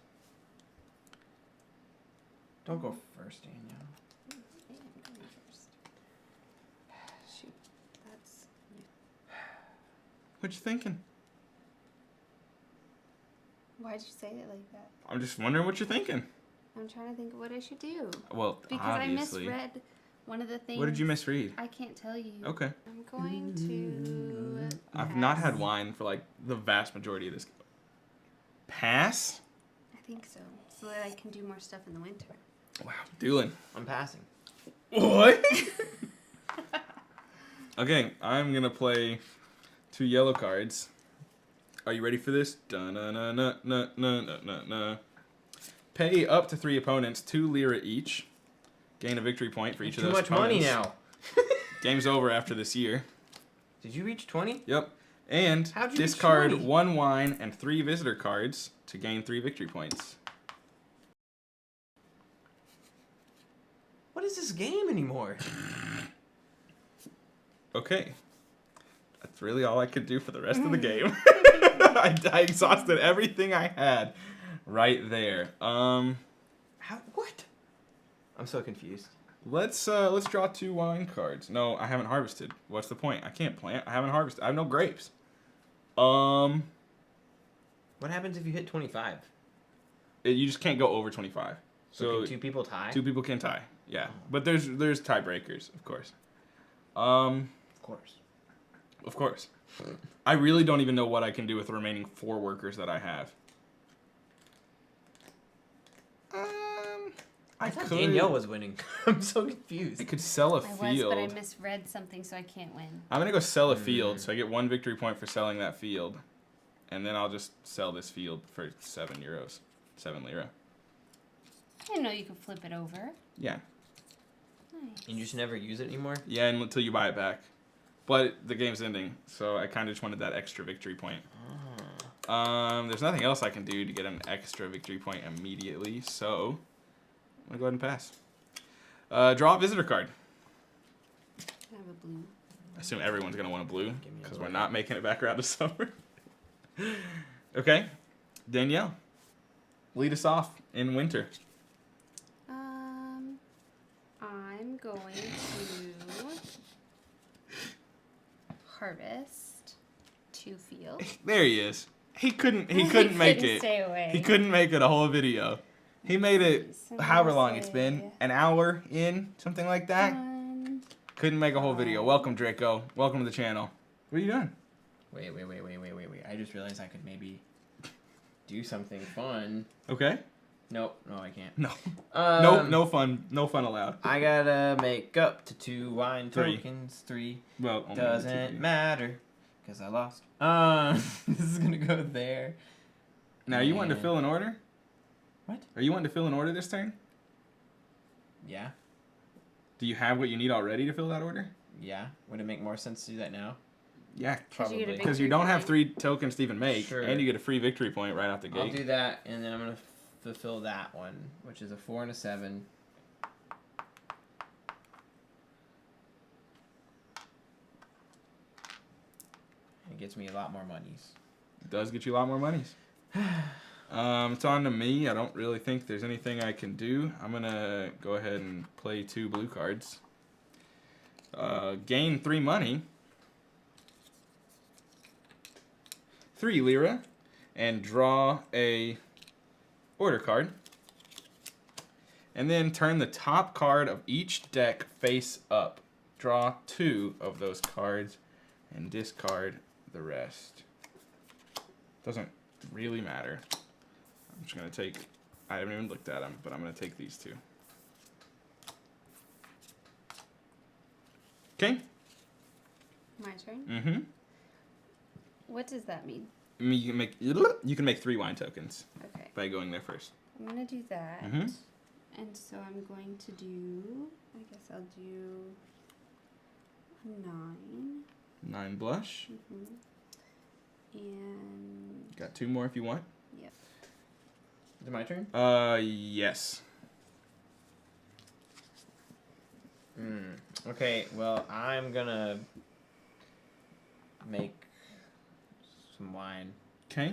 Don't go first, Danielle. I am going first. Shoot. That's... What you thinking? Why'd you say it like that? I'm just wondering what you're thinking. I'm trying to think of what I should do. Well, Because obviously. I misread one of the things. What did you misread? I can't tell you. Okay. I'm going to... I've not had pass. wine for like the vast majority of this. Pass? I think so. So that I can do more stuff in the winter. Wow. Doolin. I'm passing. What? Okay, I'm gonna play 2 yellow cards. Are you ready for this? Dun-na-na-na-na-na-na-na. Pay up to 3 opponents 2 lira each. Gain a victory point for each of Too those much money opponents. now. Game's over after this year. Did you reach 20? Yep. And How'd you reach discard 20? 1 wine and 3 visitor cards to gain 3 victory points. What is this game anymore? Okay. That's really all I could do for the rest of the game. I exhausted everything I had right there. How? What? I'm so confused. Let's draw 2 wine cards. No, I haven't harvested. What's the point? I can't plant. I haven't harvested. I have no grapes. What happens if you hit 25? You just can't go over 25. So So can 2 people tie? 2 people can tie. Yeah, but there's tiebreakers, of course. Of course. Of course. I really don't even know what I can do with the remaining 4 workers that I have. I thought Danielle was winning. I'm so confused. I could sell a I was, field. but I misread something, so I can't win. I'm gonna go sell a field, so I get 1 victory point for selling that field, and then I'll just sell this field for 7 euros, 7 lira. I didn't know you could flip it over. Yeah, Nice. And you just never use it anymore? yeah, and until you buy it back. But the game's ending, so I kind of just wanted that extra victory point. There's nothing else I can do to get an extra victory point immediately, so I'm gonna go ahead and pass. Draw a visitor card. I have a blue. I assume everyone's gonna want a blue Give me a because blue. we're not making it back around to summer. Okay, Danielle, lead us off in winter. I'm going to harvest 2 fields. There he is. He couldn't make it. Stay away. He couldn't make it a whole video. He made it So I'm however gonna long it's been, say- an hour in, something like that. 1, Couldn't make a whole video. Welcome, Draco. Welcome to the channel. What are you doing? Wait. I just realized I could maybe do something fun. Okay. Nope, no, I can't. No. Um, No fun allowed. I gotta make up to 2 wine 3. tokens. 3 Well, only doesn't two. matter because I lost. This is gonna go there. Now, you wanting to And- fill an order? What? Are you wanting to fill an order this turn? Yeah, Do you have what you need already to fill that order? yeah. Would it make more sense to do that now? Yeah. 'Cause you get a Probably. Because you victory don't have point. 3 tokens to even make, Sure. and you get a free victory point right out the I'll gate. do that, and then I'm gonna fulfill that one, which is a 4 and a 7. It gets me a lot more monies. It does get you a lot more monies. It's on to me. I don't really think there's anything I can do. I'm going to go ahead and play 2 blue cards. Gain 3 money. 3 lira. And draw a order card. And then turn the top card of each deck face up. Draw 2 of those cards and discard the rest. Doesn't really matter. I'm just going to take, I haven't even looked at them, but I'm going to take these 2. Okay? My turn. Mm-hmm. What does that mean? You can make 3 wine tokens Okay. by going there first. I'm going to do that. Mhm. And so I'm going to do, I guess I'll do a 9. 9 blush. And, Got 2 more if you want. yep. Is it my turn? Yes. Okay, well, I'm gonna make some wine, Okay.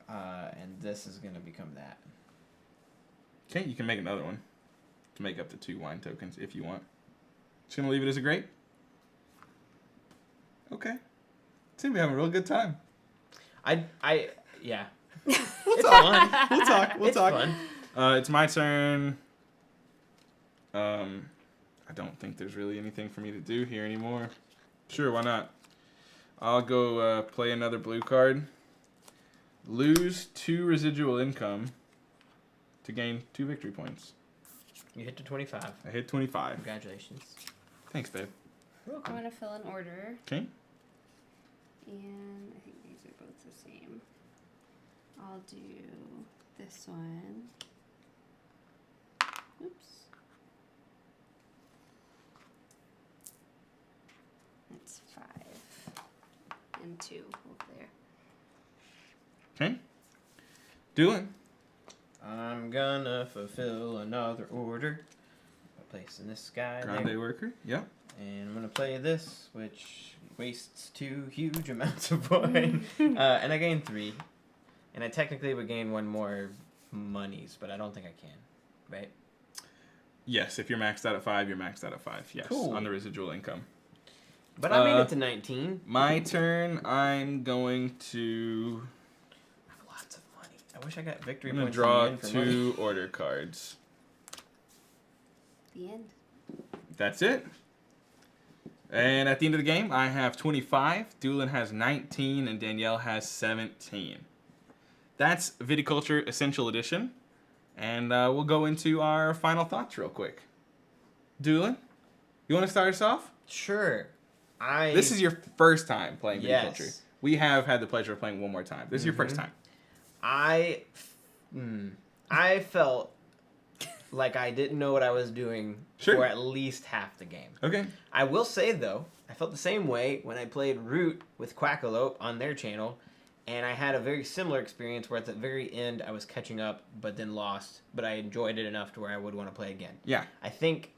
and this is gonna become that. Okay, you can make another one to make up to 2 wine tokens if you want. Just gonna leave it as a grape. Okay. Seem to be having a real good time. Yeah. We'll It's talk. fun. We'll talk. We'll It's talk. fun. It's my turn. I don't think there's really anything for me to do here anymore. Sure, why not? I'll go play another blue card. Lose 2 residual income to gain 2 victory points. You hit to 25. I hit 25. Congratulations. Thanks, babe. I'm going to fill an order. Okay. And I think these are both the same. I'll do this one. Oops. That's 5. And 2 over there. Okay. Doolin. I'm gonna fulfill another order. Place in this guy Grande there. worker. Yep. And I'm gonna play this, which wastes 2 huge amounts of wine. And I gain 3. And I technically would gain 1 more monies, but I don't think I can. Right? Yes, if you're maxed out at 5, you're maxed out at 5. Yes, Cool. on the residual income. But I made it to 19. My turn. I'm going to. I have lots of money. I wish I got victory I'm gonna points draw in the end for money. 2 order cards. The end. That's it. And at the end of the game, I have 25. Doolin has 19, and Danielle has 17. That's Viticulture Essential Edition. And we'll go into our final thoughts real quick. Doolin, you want to start us off? Sure. This is your first time playing Viticulture. Yes. We have had the pleasure of playing one more time. This is your first Mhm. time. I felt like I didn't know what I was doing Sure. for at least half the game. Okay. I will say though, I felt the same way when I played Root with Quackalope on their channel, And I had a very similar experience where at the very end I was catching up, but then lost. But I enjoyed it enough to where I would want to play again. Yeah. I think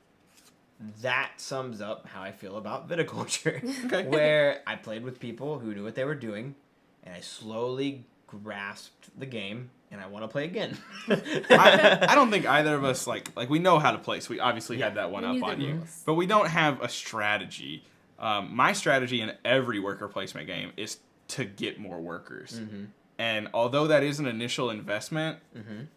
that sums up how I feel about Viticulture. Okay. Where I played with people who knew what they were doing, and I slowly grasped the game, and I want to play again. I don't think either of us like we know how to play, so we obviously had that one We up knew the on you. rules. But we don't have a strategy. My strategy in every worker placement game is to get more workers. Mm-hmm. And although that is an initial investment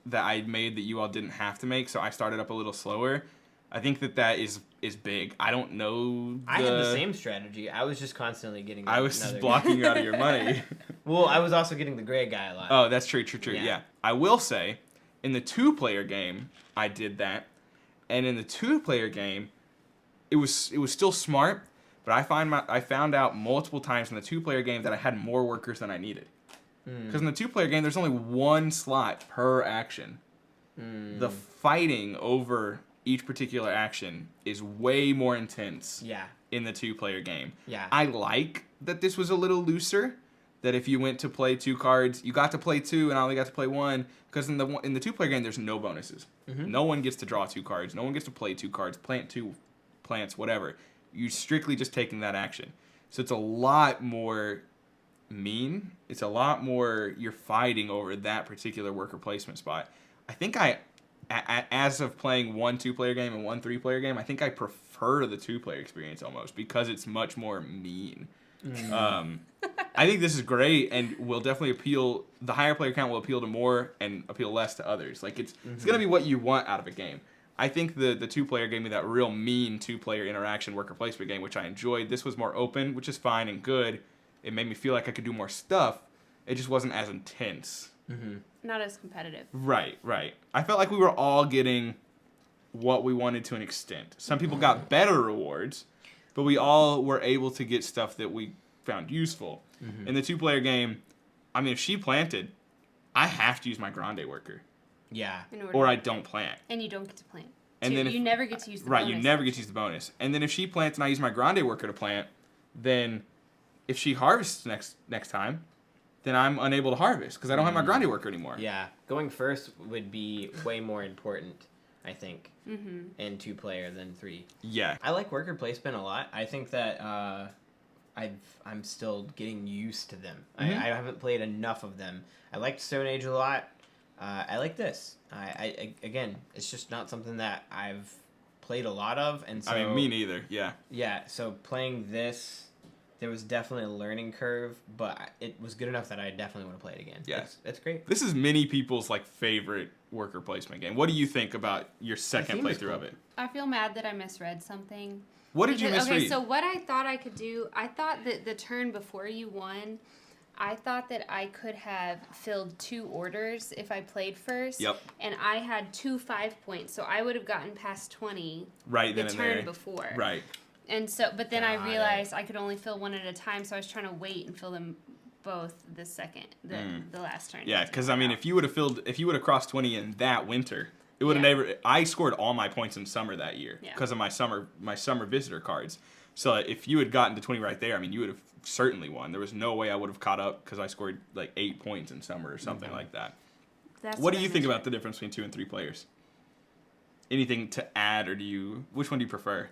that I made that you all didn't have to make, so I started up a little slower, I think that is big. I don't know. I had the same strategy. I was just constantly getting. I was another blocking you out of your money. Well, I was also getting the gray guy a lot. Oh, that's true. Yeah. Yeah. I will say, in the 2-player game, I did that, and in the 2-player game, it was still smart, but I found out multiple times in the 2-player game that I had more workers than I needed. Because in the 2-player game, there's only one slot per action. The fighting over each particular action is way more intense Yeah. in the 2-player game. Yeah. I like that this was a little looser. That if you went to play 2 cards, you got to play 2 and I only got to play 1. Because in the 2-player game, there's no bonuses. No one gets to draw 2 cards. No one gets to play 2 cards, plant 2 plants, whatever. You're strictly just taking that action. So it's a lot more mean. It's a lot more you're fighting over that particular worker placement spot. I think as of playing 1 2-player game and 1 3-player game, I think I prefer the 2-player experience almost because it's much more mean. I think this is great and will definitely appeal. The higher player count will appeal to more and appeal less to others. Like it's gonna be what you want out of a game. I think the 2-player gave me that real mean 2-player interaction worker placement game, which I enjoyed. This was more open, which is fine and good. It made me feel like I could do more stuff. It just wasn't as intense. Not as competitive. Right. I felt like we were all getting what we wanted to an extent. Some people got better rewards, but we all were able to get stuff that we found useful. In the 2-player game, I mean, if she planted, I have to use my grande worker, Yeah. or I don't plant. And you don't get to plant. And then you never get to use the right, bonus. you never get to use the bonus. And then if she plants and I use my grande worker to plant, then if she harvests next time, then I'm unable to harvest because I don't have my grande worker anymore. Yeah. Going first would be way more important, I think, in 2-player than 3. Yeah. I like worker placement a lot. I think that I'm still getting used to them. I haven't played enough of them. I liked Stone Age a lot. I like this. I again, it's just not something that I've played a lot of, and so I mean, me neither. Yeah. Yeah. So playing this, there was definitely a learning curve, but it was good enough that I definitely want to play it again. Yeah. It's great. This is many people's favorite worker placement game. What do you think about your second theme is playthrough of cool. it? I feel mad that I misread something. What did you misread? Okay, so what I thought I could do, I thought that the turn before you won, I thought that I could have filled 2 orders if I played first. Yep. And I had 2 5 points, so I would have gotten past 20 Right the then and turn there. before. Right. And so, but then I Got realized I could only fill 1 at a time, so I was trying to wait and fill them both the last turn. Yeah, because I mean, if you would have crossed 20 in that winter, it would have never. I scored all my points in summer that year because of my summer visitor cards. So if you had gotten to 20 right there, I mean, you would have certainly won. There was no way I would have caught up because I scored 8 points in summer or something like that. What do you think about the difference between 2 and 3 players? Anything to add, or which one do you prefer?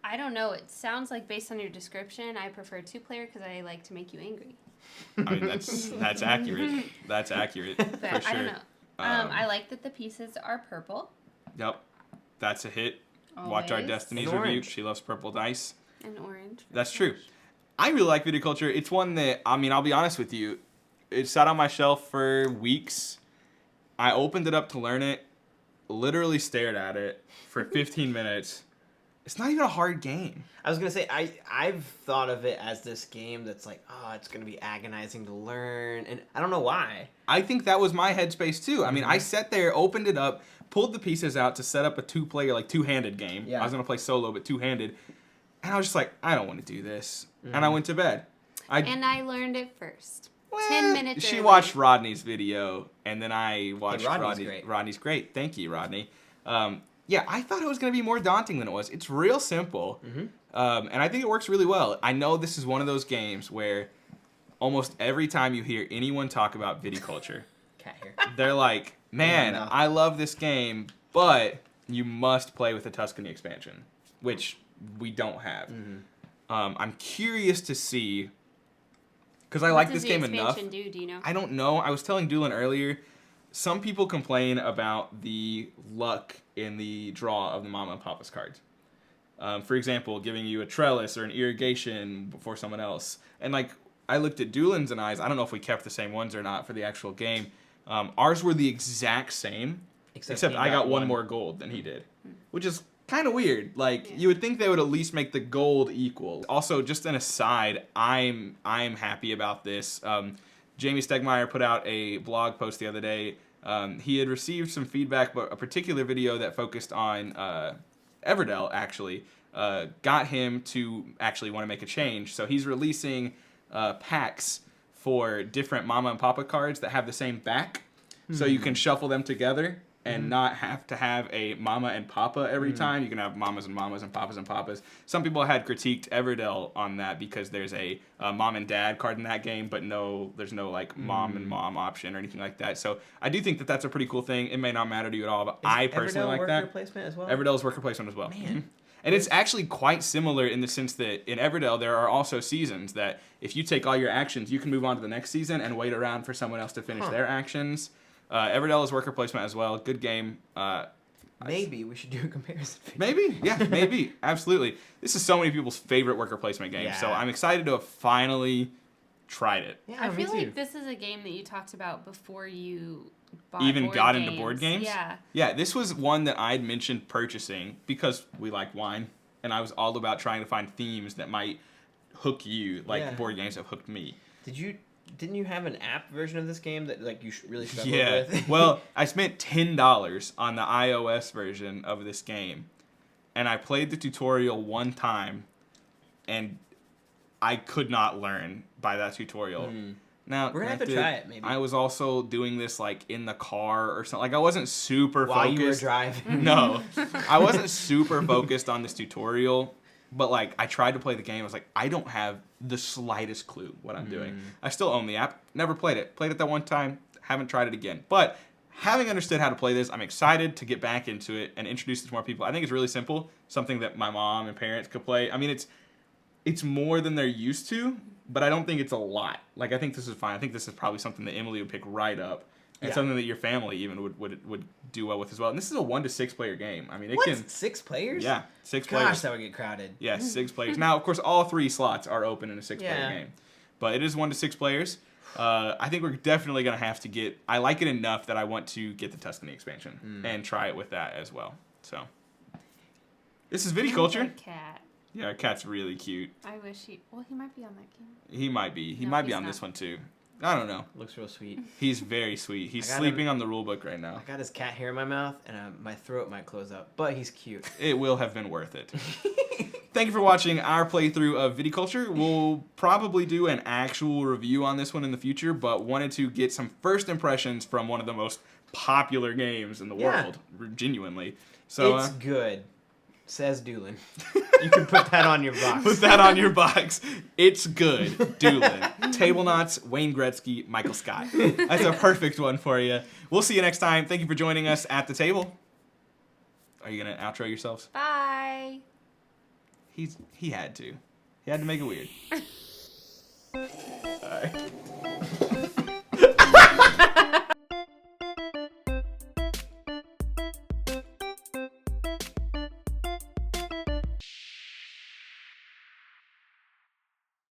I don't know. It sounds like based on your description, I prefer 2-player because I like to make you angry. I mean, that's accurate. That's accurate But for sure. I don't know. I like that the pieces are purple Yep, that's a hit. Watch our Always. Destinies And review. orange. She loves purple dice. and orange. That's true. I really like Viticulture. It's one that, I mean, I'll be honest with you. It sat on my shelf for weeks. I opened it up to learn it, literally stared at it for 15 minutes. It's not even a hard game. I was gonna say I've thought of it as this game that's like, oh, it's gonna be agonizing to learn, and I don't know why. I think that was my headspace too. I mean, I sat there, opened it up, pulled the pieces out to set up a 2-player, two-handed game. Yeah. I was gonna play solo, but two-handed, and I was just like, I don't want to do this, and I went to bed. And I learned it first. 10 minutes She early. watched Rodney's video, and then I watched Rodney's great. Rodney's great. Thank you, Rodney. Yeah, I thought it was going to be more daunting than it was. It's real simple, and I think it works really well. I know this is one of those games where almost every time you hear anyone talk about Viticulture, Cat hair. they're like, man, no. I love this game, but you must play with the Tuscany expansion, which we don't have. I'm curious to see, because I like this game enough. What does the expansion do you know? I don't know. I was telling Doolin earlier, some people complain about the luck in the draw of the Mama and Papa's cards. For example, giving you a trellis or an irrigation before someone else. And like, I looked at Doolin's and I don't know if we kept the same ones or not for the actual game. Ours were the exact same, except I got one more gold than he did, which is kind of weird. Like, you would think they would at least make the gold equal. Also, just an aside, I'm happy about this. Jamie Stegmeyer put out a blog post the other day. He had received some feedback, but a particular video that focused on Everdell actually got him to actually want to make a change. So he's releasing packs for different Mama and Papa cards that have the same back, so you can shuffle them together and not have to have a Mama and Papa every time. You can have Mamas and Mamas and Papas and Papas. Some people had critiqued Everdell on that because there's a Mom and Dad card in that game, but there's no like Mom and Mom option or anything like that. So I do think that that's a pretty cool thing. It may not matter to you at all, but I personally like that. Everdell worker placement as well? Everdell's worker placement as well. Man. And it's actually quite similar in the sense that in Everdell there are also seasons that if you take all your actions, you can move on to the next season and wait around for someone else to finish their actions. Everdell is worker placement as well. Good game. Maybe we should do a comparison video. Maybe, yeah, maybe, absolutely. This is so many people's favorite worker placement game, so I'm excited to have finally tried it. Yeah, I me feel too. like this is a game that you talked about before you Even got into board games? Yeah. Yeah, this was one that I'd mentioned purchasing because we like wine, and I was all about trying to find themes that might hook you, like board games have hooked me. Didn't you have an app version of this game that like you really struggled Yeah. with? Well, I spent $10 on the iOS version of this game, and I played the tutorial one time, and I could not learn by that tutorial. Now, We're gonna have to try it, maybe. I was also doing this like in the car or something. Like I wasn't super While focused. you were driving. No, I wasn't super focused on this tutorial. But like I tried to play the game. I was like, I don't have the slightest clue what I'm doing. I still own the app. Never played it. Played it that one time. Haven't tried it again. But having understood how to play this, I'm excited to get back into it and introduce it to more people. I think it's really simple. Something that my mom and parents could play. I mean, it's more than they're used to, but I don't think it's a lot. Like I think this is fine. I think this is probably something that Emily would pick right up. And something that your family even would do well with as well. And this is a 1 to 6 player game. I mean, it can 6 players? Yeah, 6 Gosh, players. that would get crowded. Yeah, 6 players. Now, of course, all 3 slots are open in a 6-player game, but it is 1 to 6 players. I think we're definitely gonna have to get. I like it enough that I want to get the Tuscany expansion and try it with that as well. So, this is Viticulture. Cat. Yeah, our cat's really cute. I wish he. Well, he might be on that game. He might be. He No, might be he's on not. this one too. I don't know. Looks real sweet. He's very sweet. He's I got sleeping on the rule book right now. I got his cat hair in my mouth, and my throat might close up, but he's cute. It will have been worth it. Thank you for watching our playthrough of Viticulture. We'll probably do an actual review on this one in the future, but wanted to get some first impressions from one of the most popular games in the world, genuinely. So It's good, says Doolin. You can put that on your box. put that on your box. It's good. Doolin. Tablenauts, Wayne Gretzky, Michael Scott. That's a perfect one for you. We'll see you next time. Thank you for joining us at the table. Are you going to outro yourselves? Bye. He had to. He had to make it weird.